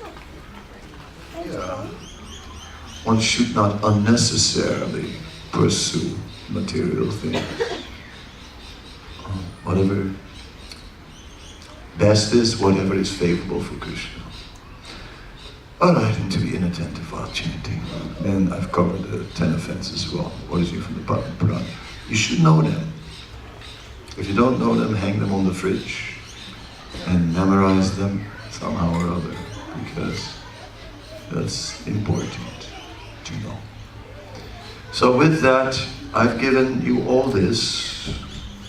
one should not unnecessarily pursue material things. Whatever best is, whatever is favorable for Krishna. Alright, and to be inattentive while chanting. Then I've covered the 10 offenses as well. What is new from the Purana? You should know them. If you don't know them, hang them on the fridge and memorize them somehow or other, because that's important to know. So with that, I've given you all this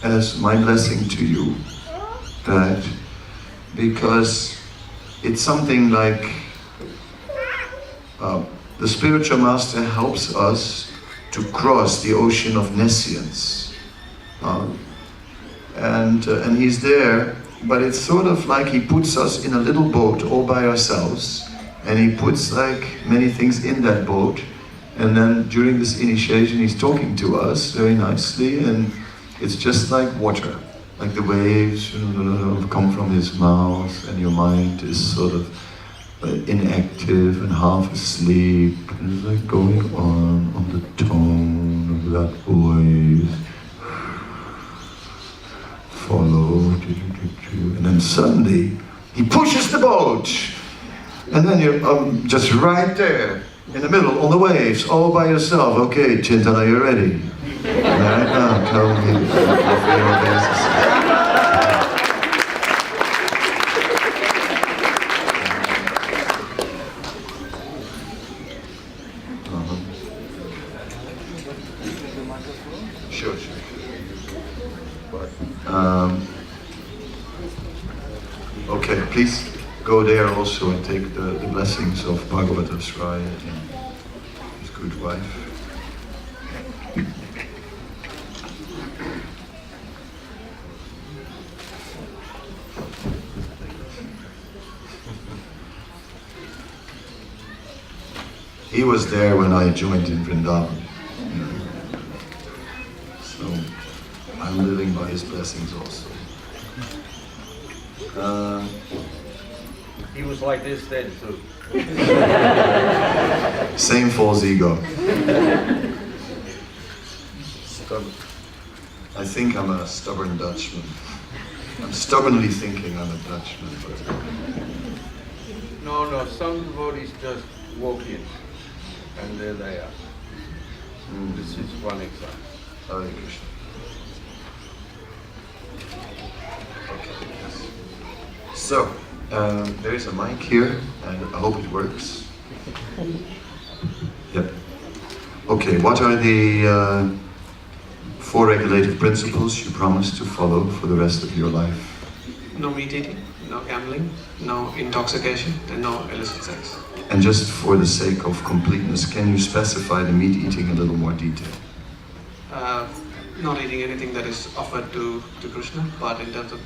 as my blessing to you, right? Because it's something like the spiritual master helps us to cross the ocean of nescience. And he's there, but it's sort of like he puts us in a little boat all by ourselves, and he puts like many things in that boat, and then during this initiation he's talking to us very nicely, and it's just like water, like the waves come from his mouth, and your mind is sort of inactive and half asleep, and it's like going on the tone of that voice. Follow, and then suddenly he pushes the boat, and then you're just right there in the middle on the waves, all by yourself. Okay, Chintan, are you ready? Right now, come here. Sure. Okay, please go there also and take the blessings of Bhagavata Sraya and his good wife. He was there when I joined in Vrindavana. So I'm living by his blessings also. He was like this then too. Same false ego. I think I'm a stubborn Dutchman. I'm stubbornly thinking I'm a Dutchman, but... No, some devotees just walk in, and there they are. This is one example. Hare Krishna. Okay, yes. So, there is a mic here, and I hope it works. Yep. Okay, what are the 4 regulative principles you promise to follow for the rest of your life? No meat eating, no gambling, no intoxication, and no illicit sex. And just for the sake of completeness, can you specify the meat eating in a little more detail? Not eating anything that is offered to Krishna, but in terms of...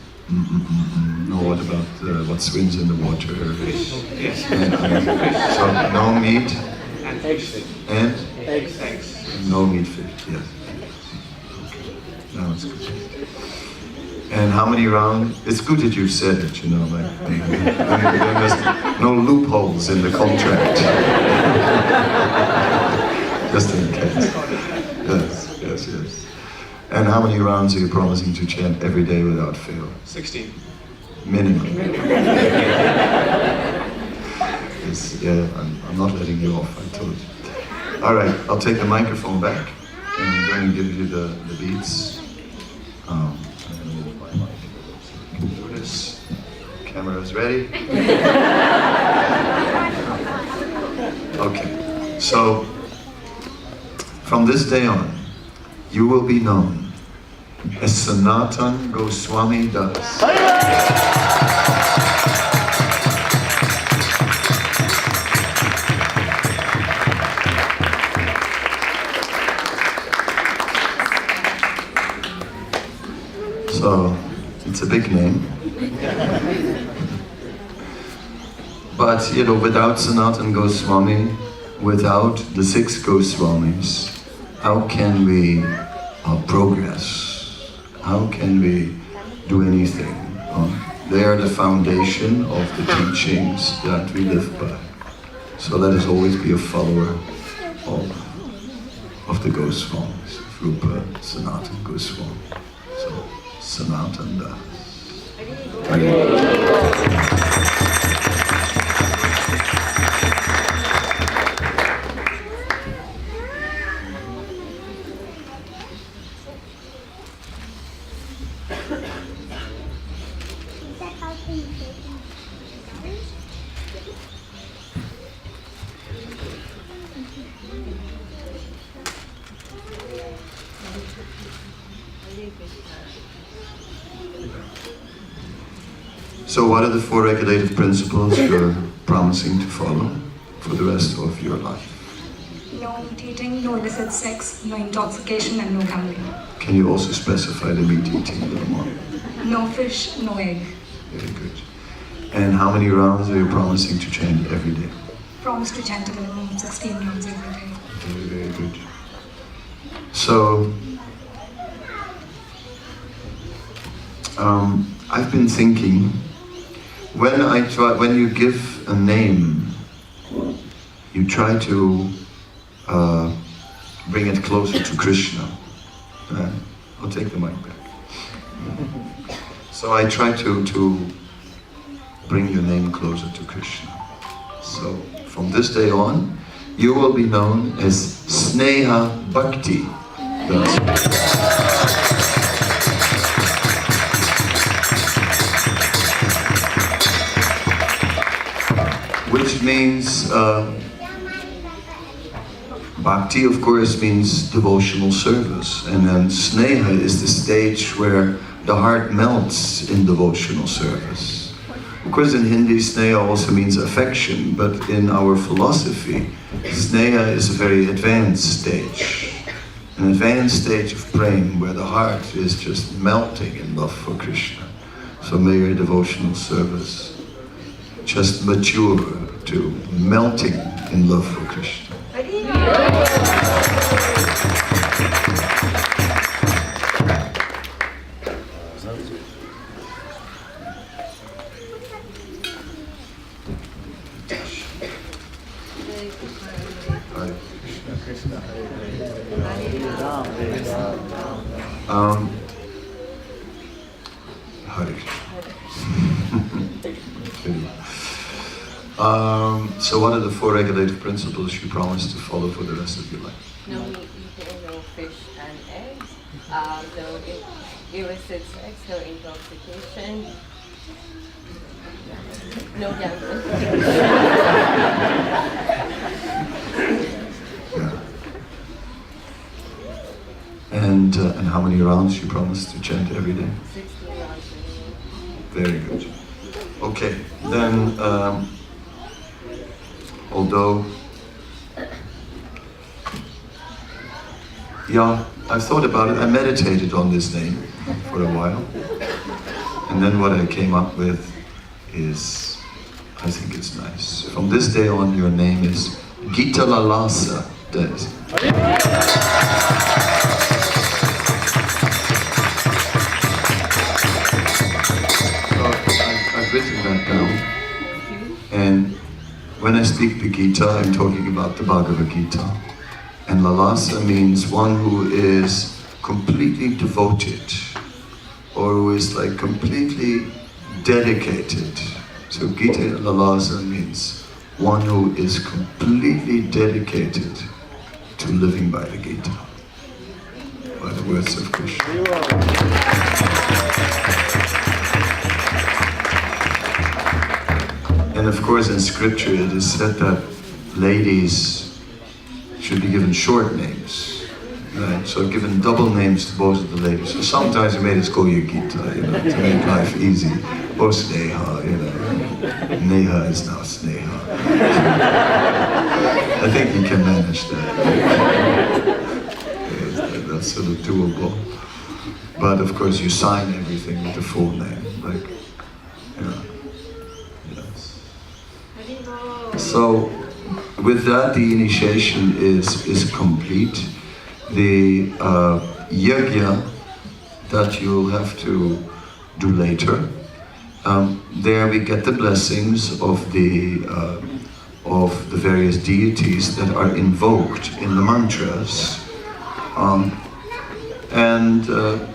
No, what about what swims in the water? Fish, yes. Fish. So no meat And fish. and Eggs. no meat fish, yes. Okay. No, it's good. And how many rounds? It's good that you said it, you know, like there's no loopholes in the contract. Just in case. Yes. And how many rounds are you promising to chant every day without fail? 16. Minimum. Yes, yeah, I'm not letting you off, I told you. All right, I'll take the microphone back and I'm going to give you the beats. I'm going to move my mic. So we can do this. Camera's ready. Okay, so from this day on, you will be known as Sanatan Goswami Das. So, it's a big name. But, you know, without Sanatan Goswami, without the 6 Goswamis, how can we progress? How can we do anything? They are the foundation of the teachings that we live by. So let us always be a follower of the Goswamis, Rupa, Sanatana Goswami. So, Sanatana Das. So what are the 4 regulative principles you're promising to follow for the rest of your life? No meat eating, no illicit sex, no intoxication, and no gambling. Can you also specify the meat eating a little more? No fish, no egg. Very good. And how many rounds are you promising to chant every day? Promise to chant a minimum of 16 rounds every day. Very, very good. So, I've been thinking, when you give a name, you try to bring it closer to Krishna. I'll take the mic back. So I try to bring your name closer to Krishna. So from this day on, you will be known as Sneha Bhakti. Which means, Bhakti of course means devotional service, and then Sneha is the stage where the heart melts in devotional service. Of course in Hindi Sneha also means affection, but in our philosophy, Sneha is a very advanced stage. An advanced stage of prema where the heart is just melting in love for Krishna. So may your devotional service just mature to melting in love for Krishna. Hare. So what are the 4 regulative principles you promise to follow for the rest of your life? No meat eating, no fish and eggs, no illicit sex, no intoxication, no gambling. And how many rounds you promise to chant every day? 16 rounds. Very good. Okay, then although, yeah, I've thought about it. I meditated on this name for a while, and then what I came up with is, I think it's nice. From this day on, your name is Gita Lalasa. I've written that down, and when I speak the Gita, I'm talking about the Bhagavad Gita. And Lalasa means one who is completely devoted, or who is like completely dedicated. So Gita Lalasa means one who is completely dedicated to living by the Gita, by the words of Krishna. And of course in scripture it is said that ladies should be given short names, right? So I've given double names to both of the ladies. So sometimes we made us call you Gita, to make life easy. Or Sneha, Neha is now Sneha. I think you can manage that. That's sort of doable. But of course you sign everything with the full name, like, yes. So, with that, the initiation is complete. The yajna that you'll have to do later, there we get the blessings of the of the various deities that are invoked in the mantras.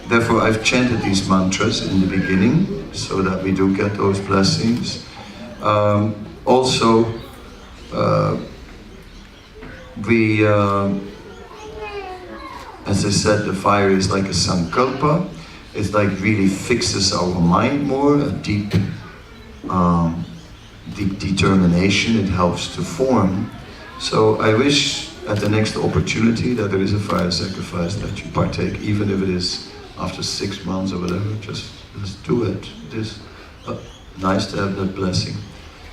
Therefore I've chanted these mantras in the beginning so that we do get those blessings. As I said, the fire is like a sankalpa. It's like really fixes our mind more, a deep determination. It helps to form. So I wish at the next opportunity that there is a fire sacrifice that you partake, even if it is after 6 months or whatever, just do it. It is nice to have that blessing.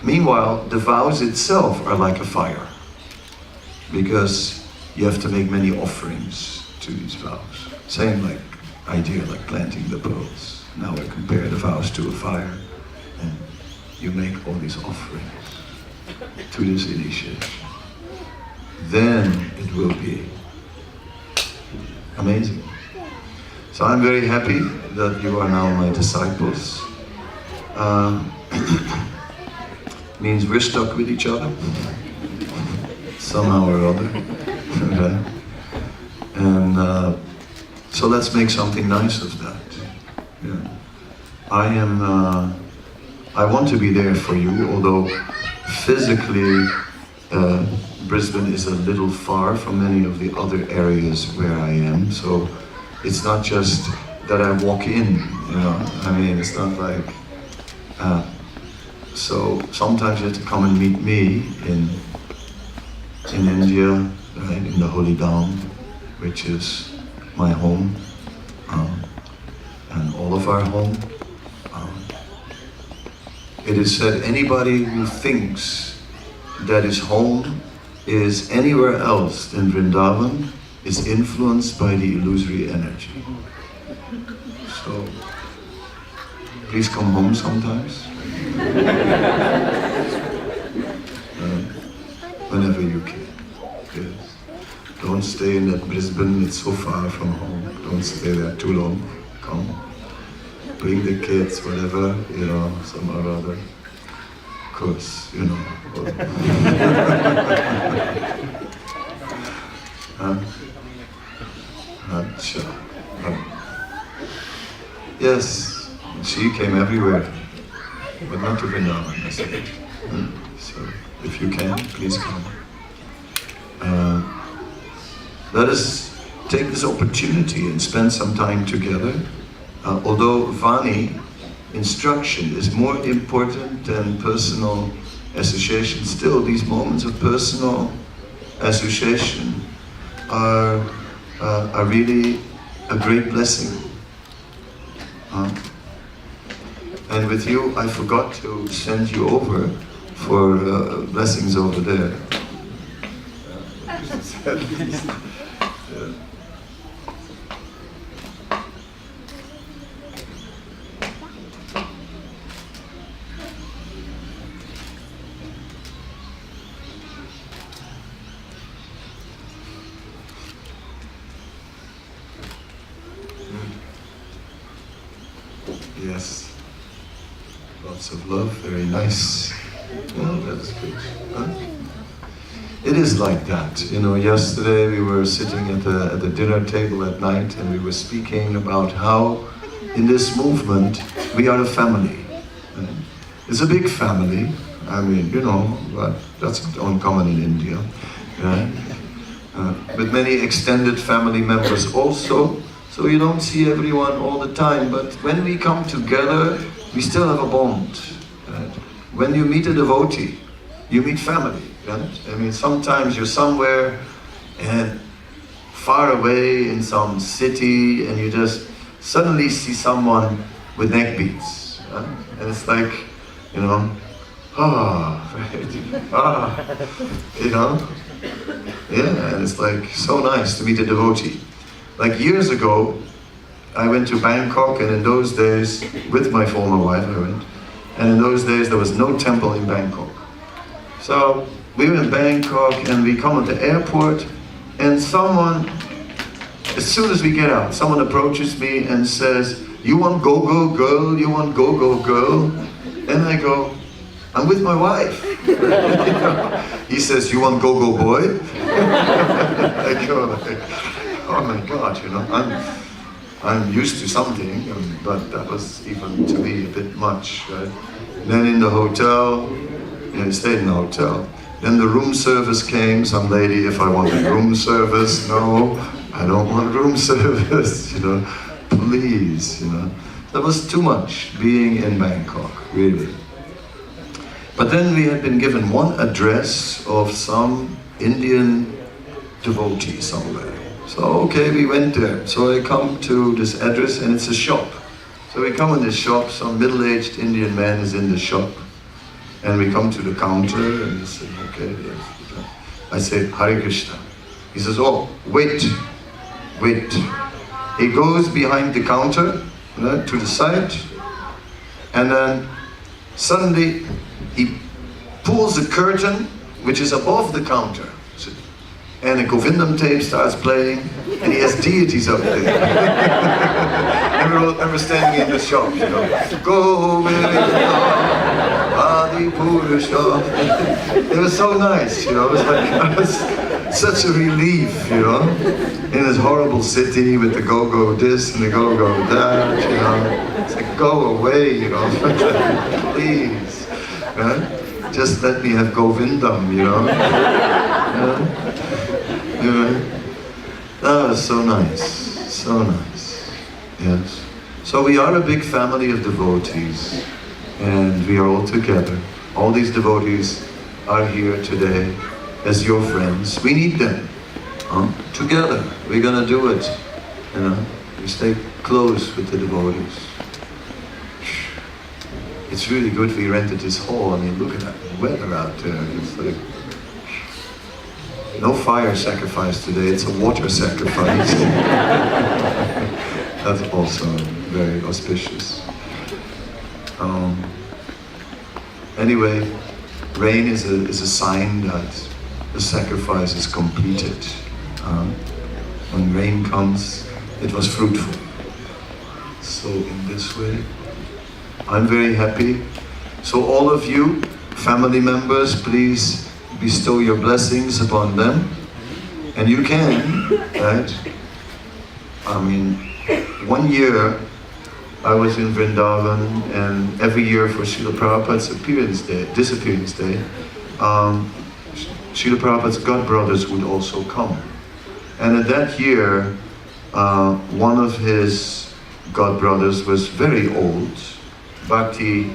Meanwhile, the vows itself are like a fire, because you have to make many offerings to these vows. Same like idea like planting the pearls. Now I compare the vows to a fire, and you make all these offerings to this initiation. Then it will be amazing. So I'm very happy that you are now my disciples. Means we're stuck with each other somehow or other. Okay? And so let's make something nice of that. Yeah. I want to be there for you, although physically Brisbane is a little far from many of the other areas where I am, so it's not just that I walk in, you know, I mean, it's not like, so sometimes you have to come and meet me in India, right, in the Holy Dham, which is my home, and all of our home. It is said anybody who thinks that his home is anywhere else than Vrindavan is influenced by the illusory energy. So, please come home sometimes. Whenever you can. Yes. Don't stay in that Brisbane, it's so far from home. Don't stay there too long. Come. Bring the kids, whatever, you know, some or other. Of course, you know. Yes, she came everywhere, but not to Vrindavana, I said. So, if you can, please come. Let us take this opportunity and spend some time together. Although Vani, instruction, is more important than personal association, still these moments of personal association are really a great blessing. And with you, I forgot to send you over for blessings over there. At least. Yes, lots of love, very nice. Oh, that's good. Huh? It is like that. You know, yesterday we were sitting at the dinner table at night and we were speaking about how in this movement we are a family. It's a big family. I mean, you know, but that's not uncommon in India. With many extended family members also. So you don't see everyone all the time, but when we come together, we still have a bond. Right? When you meet a devotee, you meet family. Right? I mean, sometimes you're somewhere and far away in some city, and you just suddenly see someone with neck beads, right? And it's like, you know, you know, yeah, and it's like so nice to meet a devotee. Like years ago, I went to Bangkok, and in those days, with my former wife I went, and in those days there was no temple in Bangkok. So we were in Bangkok and we come at the airport, and someone, as soon as we get out, someone approaches me and says, "You want go-go girl? You want go-go girl?" And I go, I'm with my wife. You know? He says, you want go-go boy? I go like, oh my God, you know, I'm used to something, but that was even to me a bit much, right? Then in the hotel, I stayed in the hotel. Then the room service came, some lady, if I wanted room service, no, I don't want room service, you know, please, you know. That was too much, being in Bangkok, really. But then we had been given one address of some Indian devotee somewhere. So, okay, we went there. So I come to this address and it's a shop. So we come in this shop, some middle-aged Indian man is in the shop. And we come to the counter and he said, okay, yes. I say, Hare Krishna. He says, oh, wait. He goes behind the counter, you know, to the side, and then suddenly he pulls the curtain which is above the counter. And a Govindam tape starts playing, and he has deities up there. and we're standing in the shop, you know. Govinda, Adi Purusha. It was so nice, you know. It was such a relief, you know. In this horrible city with the go-go this and the go-go that, you know. It's like, go away, you know. Please. Right? Just let me have Govindam, you know. That was so nice, yes. So we are a big family of devotees, and we are all together. All these devotees are here today as your friends. We need them, together. We're gonna do it, you know. We stay close with the devotees. It's really good we rented this hall. I mean, look at that weather out there. It's like, no fire sacrifice today, it's a water sacrifice. That's also very auspicious. Anyway, rain is a sign that the sacrifice is completed. When rain comes, it was fruitful. So in this way, I'm very happy. So all of you, family members, please bestow your blessings upon them. And you can, right? I mean, 1 year I was in Vrindavana, and every year for Srila Prabhupada's disappearance day, Srila Prabhupada's godbrothers would also come. And at that year, one of his godbrothers was very old, Bhakti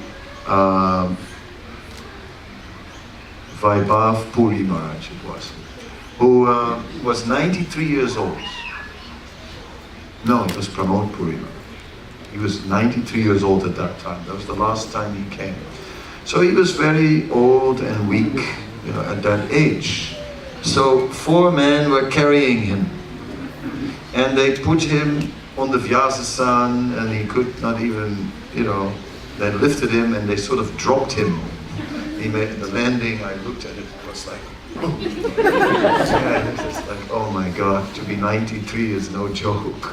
Vaibhav Puri Maharaj it was, who was 93 years old. No, it was Pramod Puri Maharaj. He was 93 years old at that time. That was the last time he came. So he was very old and weak, you know, at that age. So 4 men were carrying him, and they put him on the Vyasasan, and he could not even, you know, they lifted him and they sort of dropped him. He made the landing. I looked at it, it was like, yeah, it's like, oh my God, to be 93 is no joke.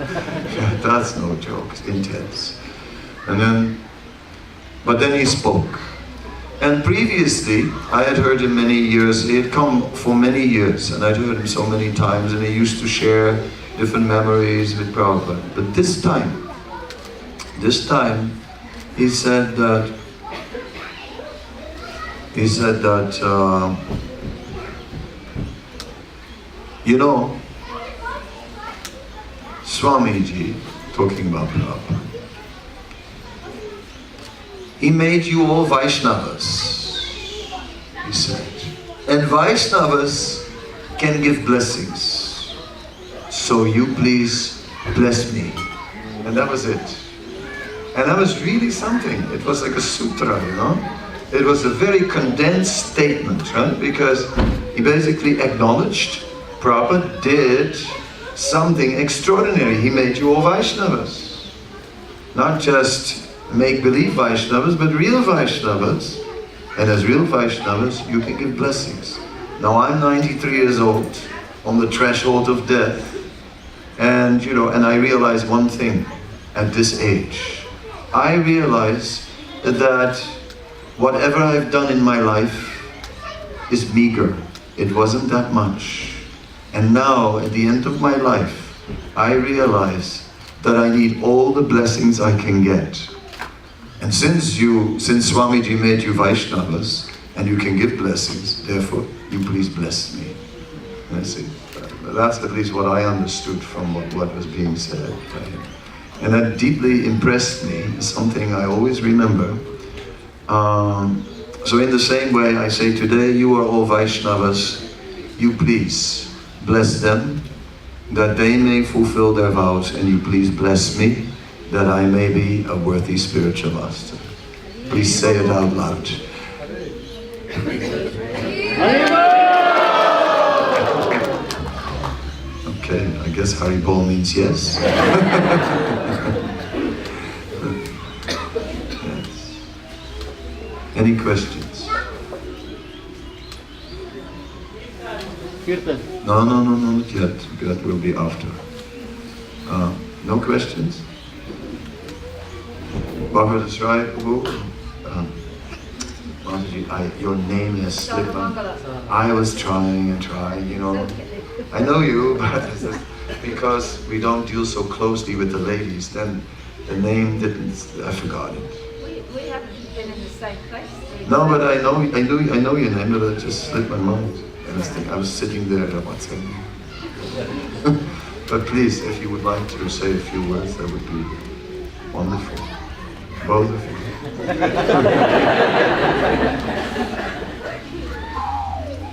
That's no joke, it's intense. But then he spoke. And previously, I had heard him many years, he had come for many years, and I'd heard him so many times, and he used to share different memories with Prabhupada. But this time, he said that, you know, Swamiji, talking about Prabhupada, he made you all Vaishnavas, he said. And Vaishnavas can give blessings. So you please bless me. And that was it. And that was really something. It was like a sutra, you know. It was a very condensed statement, right? Because he basically acknowledged Prabhupada did something extraordinary. He made you all Vaishnavas. Not just make-believe Vaishnavas, but real Vaishnavas. And as real Vaishnavas, you can give blessings. Now I'm 93 years old, on the threshold of death. And, you know, and I realize one thing at this age. I realize that whatever I've done in my life is meager. It wasn't that much. And now, at the end of my life, I realize that I need all the blessings I can get. And since Swamiji made you Vaishnavas, and you can give blessings, therefore, you please bless me. And I say, that's at least what I understood from what was being said by him. And that deeply impressed me, something I always remember. So in the same way, I say today, you are all Vaishnavas, you please bless them, that they may fulfill their vows, and you please bless me, that I may be a worthy spiritual master. Please say it out loud. Okay, I guess Haribol means yes. Yes. Any questions? Kirtan. No, not yet. That will be after. No questions? Bhagavad Sri Prabhu, Mataji, your name has slipped on. I was trying and trying, you know. I know you, but because we don't deal so closely with the ladies, then the name didn't, I forgot it. We haven't been in the same place. No, but I know your name, but it just slipped my mind. I was sitting there, what's her name? But please, if you would like to say a few words, that would be wonderful. Both of you.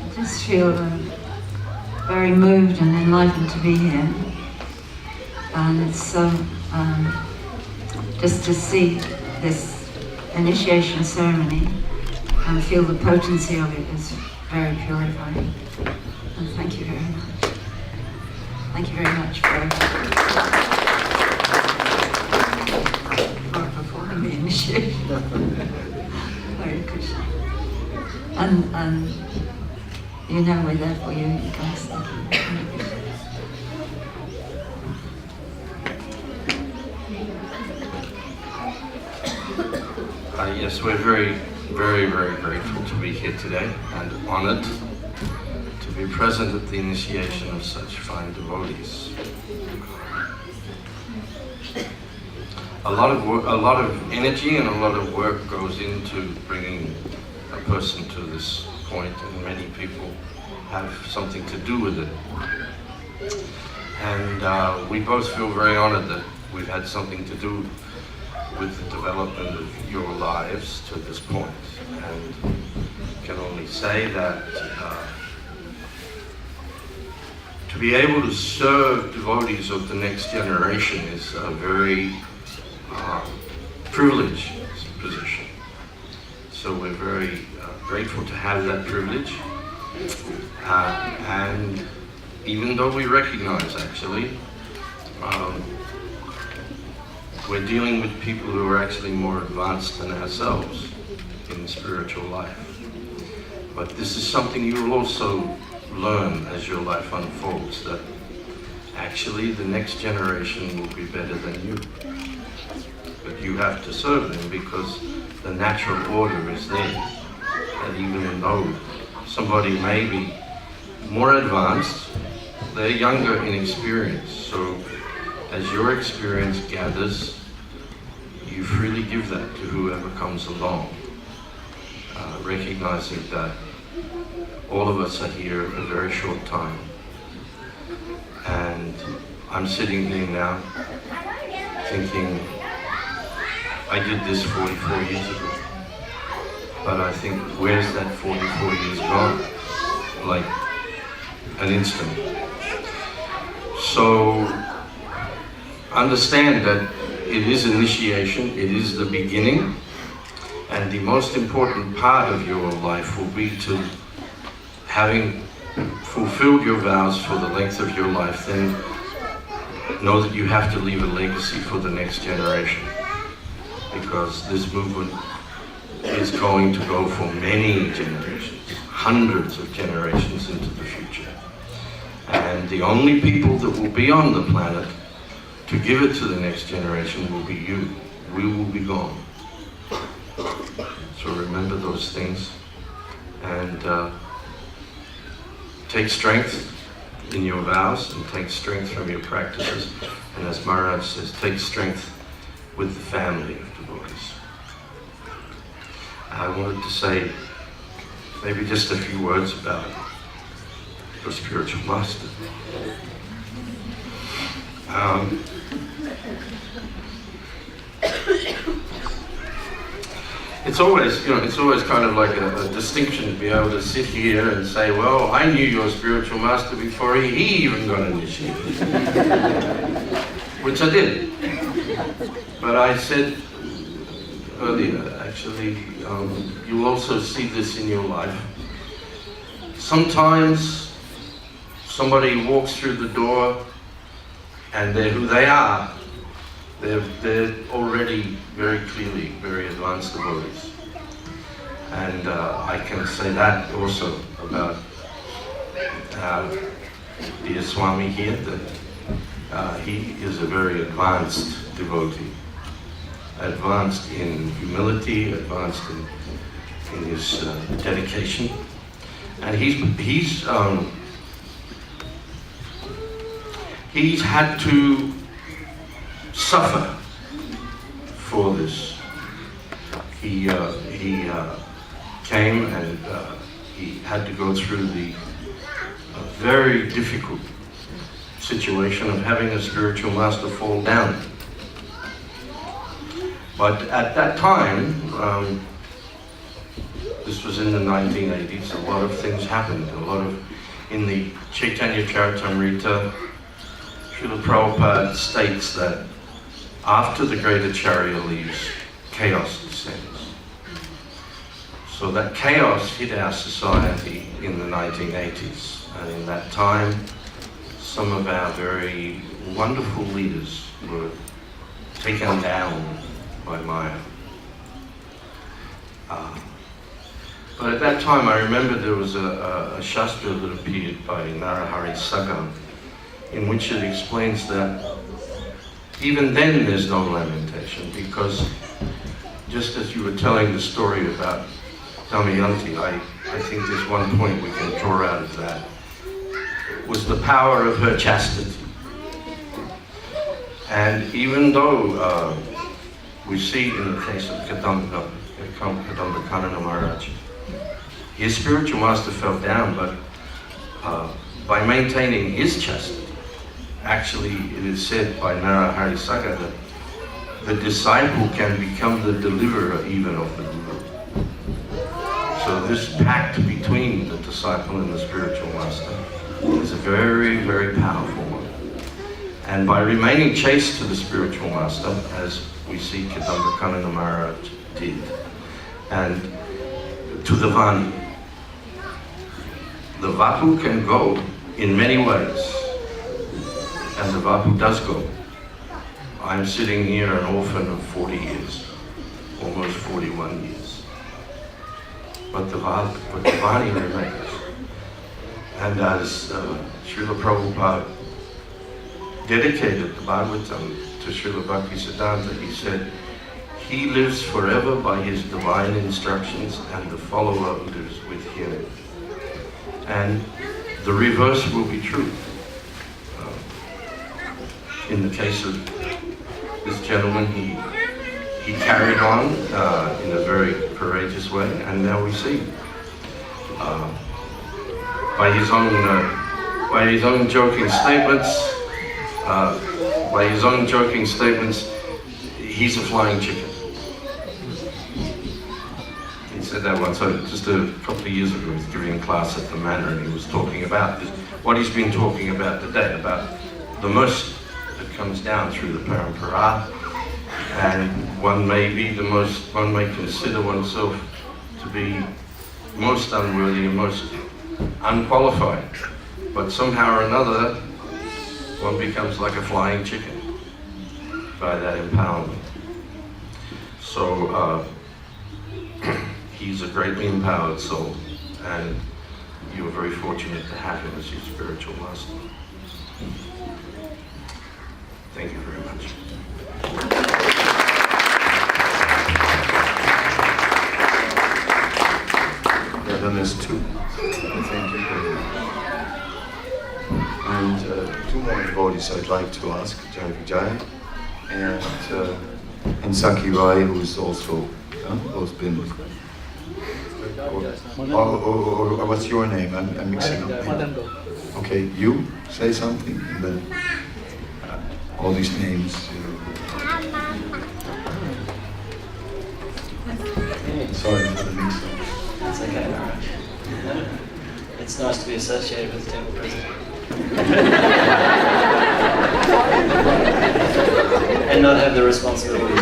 I just feel very moved and enlightened to be here. And it's so, just to see this initiation ceremony and feel the potency of it is very purifying. And thank you very much. Thank you very much for performing the initiation. Hare Krishna. And you know we're there for you guys. Thank you. Hare Krishna. Yes, we're very, very, very grateful to be here today and honored to be present at the initiation of such fine devotees. A lot of energy and a lot of work goes into bringing a person to this point, and many people have something to do with it. And we both feel very honored that we've had something to do with the development of your lives to this point. And can only say that to be able to serve devotees of the next generation is a very privileged position. So we're very grateful to have that privilege. And even though we recognize, actually, we're dealing with people who are actually more advanced than ourselves in spiritual life. But this is something you will also learn as your life unfolds, that actually the next generation will be better than you. But you have to serve them because the natural order is there. That even though somebody may be more advanced, they're younger in experience. So as your experience gathers, you freely give that to whoever comes along, recognizing that all of us are here a very short time. And I'm sitting here now thinking, I did this 44 years ago. But I think, where's that 44 years gone? Like an instant. So understand that it is initiation, it is the beginning, and the most important part of your life will be to, having fulfilled your vows for the length of your life, then know that you have to leave a legacy for the next generation, because this movement is going to go for many generations, hundreds of generations into the future. And the only people that will be on the planet to give it to the next generation will be you. We will be gone. So remember those things and take strength in your vows and take strength from your practices. And as Maharaj says, take strength with the family of devotees. I wanted to say maybe just a few words about your spiritual master. It's always, it's always kind of like a distinction to be able to sit here and say, well, I knew your spiritual master before he even got initiated. Which I did. But I said earlier, actually, you'll also see this in your life. Sometimes somebody walks through the door and they're who they are. They're already very clearly very advanced devotees. And I can say that also about dear Swami here, that he is a very advanced devotee. Advanced in humility, advanced in his dedication. And he's had to suffer for this. He came and he had to go through the very difficult situation of having a spiritual master fall down. But at that time, this was in the 1980s, a lot of things happened. In the Chaitanya Charitamrita, Srila Prabhupada states that after the great Acharya leaves, chaos descends. So that chaos hit our society in the 1980s. And in that time, some of our very wonderful leaders were taken down by Maya. But at that time, I remember there was a Shastra that appeared by Narahari Sagan, in which it explains that even then there's no lamentation, because just as you were telling the story about Damayanti, I think there's one point we can draw out of that, was the power of her chastity. And even though we see in the case of Kadamba Kanana Maharaj, his spiritual master fell down, but by maintaining his chastity, actually it is said by Narahari Saga that the disciple can become the deliverer even of the Guru. So this pact between the disciple and the spiritual master is a very, very powerful one. And by remaining chaste to the spiritual master, as we see Kadamba Kanana Maharaj did, and to the Vani, the Vapu can go in many ways, and the Vapu does go. I'm sitting here an orphan of 40 years, almost 41 years. But the Vani remains. And as Srila Prabhupada dedicated the Bhagavatam to Srila Bhaktisiddhanta, he said, he lives forever by his divine instructions and the follower lives with him. And the reverse will be true. In the case of this gentleman, he carried on in a very courageous way, and now we see by his own joking statements, he's a flying chicken. He said that once. So just a couple of years ago, he was giving a class at the Manor, and he was talking about this, what he's been talking about today, about the mercy that comes down through the parampara, and one may consider oneself to be most unworthy and most unqualified, but somehow or another one becomes like a flying chicken by that empowerment. So he's a greatly empowered soul, and you are very fortunate to have him as your spiritual master. Thank you very much. then there's two. Thank you very much. And two more devotees I'd like to ask, Jai Vijay and Saki Rai, who's also who's been. Or what's your name? I'm mixing up. Okay, you say something, and then all these names. Sorry for the mix-up. That's okay, Maharaj. It's nice to be associated with the temple president. And not have the responsibility.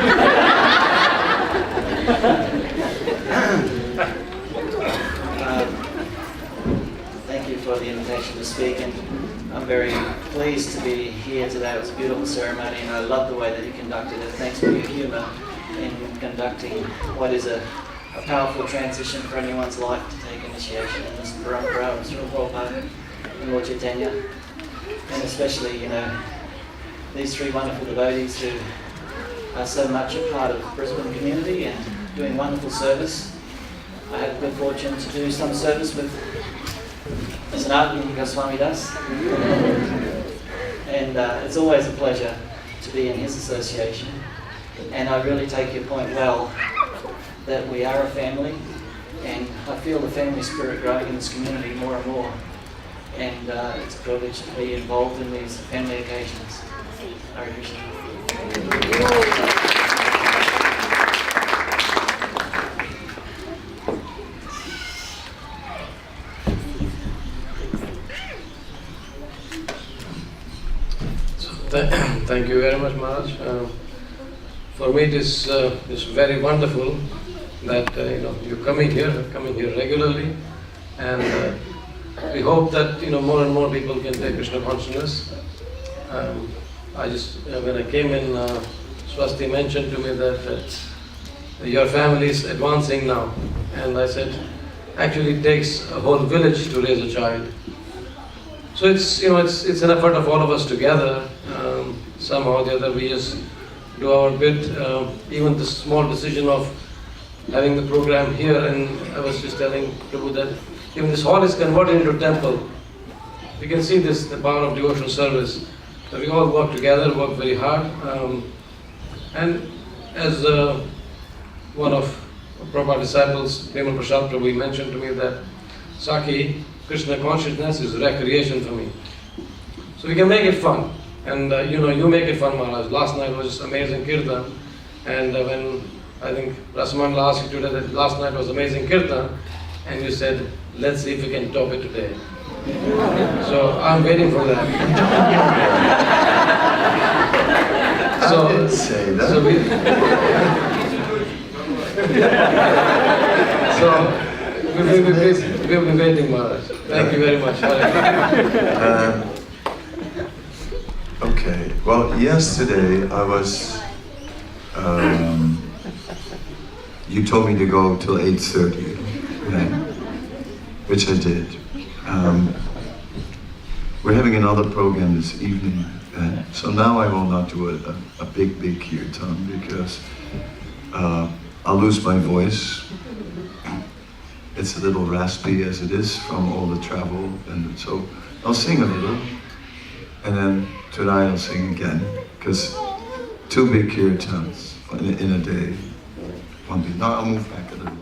Thank you for the invitation to speak, and I'm very pleased to be here today. It was a beautiful ceremony, and I love the way that you conducted it. Thanks for your humour in conducting what is a powerful transition for anyone's life to take initiation in this parampara of Sri Prabhupada and Lord Chaitanya, and especially, these three wonderful devotees who are so much a part of the Brisbane community and doing wonderful service. I had the good fortune to do some service with Sravanam Goswami Das, and it's always a pleasure to be in his association. And I really take your point well, that we are a family, and I feel the family spirit growing in this community more and more. And it's a privilege to be involved in these family occasions. Hare Krishna. Thank you very much, Maharaj. For me, it is very wonderful that you're coming here regularly, and we hope that more and more people can take Krishna consciousness. When I came in, Swasti mentioned to me that your family is advancing now, and I said, actually it takes a whole village to raise a child. So it's an effort of all of us together. Somehow or the other we just do our bit. Even the small decision of having the program here, and I was just telling Prabhu that even this hall is converted into a temple. You can see this, the power of devotional service. So we all work together, work very hard. And as one of Prabhupada's disciples, Premal Prasad Prabhu, he mentioned to me that Saki, Krishna consciousness is recreation for me. So we can make it fun. And you make it fun, Maharaj. Last night was just amazing Kirtan. And when I think Rasamandla asked you today that last night was amazing Kirtan, and you said, let's see if we can top it today. So I'm waiting for that. I didn't say that. We'll be waiting, Maharaj. Thank you very much. Okay, well, yesterday I was, you told me to go till 8:30, right? Which I did. We're having another program this evening, so now I will not do a big kirtan because I'll lose my voice. It's a little raspy as it is from all the travel, and so I'll sing a little, and then tonight I'll sing again, because 2 big kirtans in a day. 1 big. Now I'll move back a little.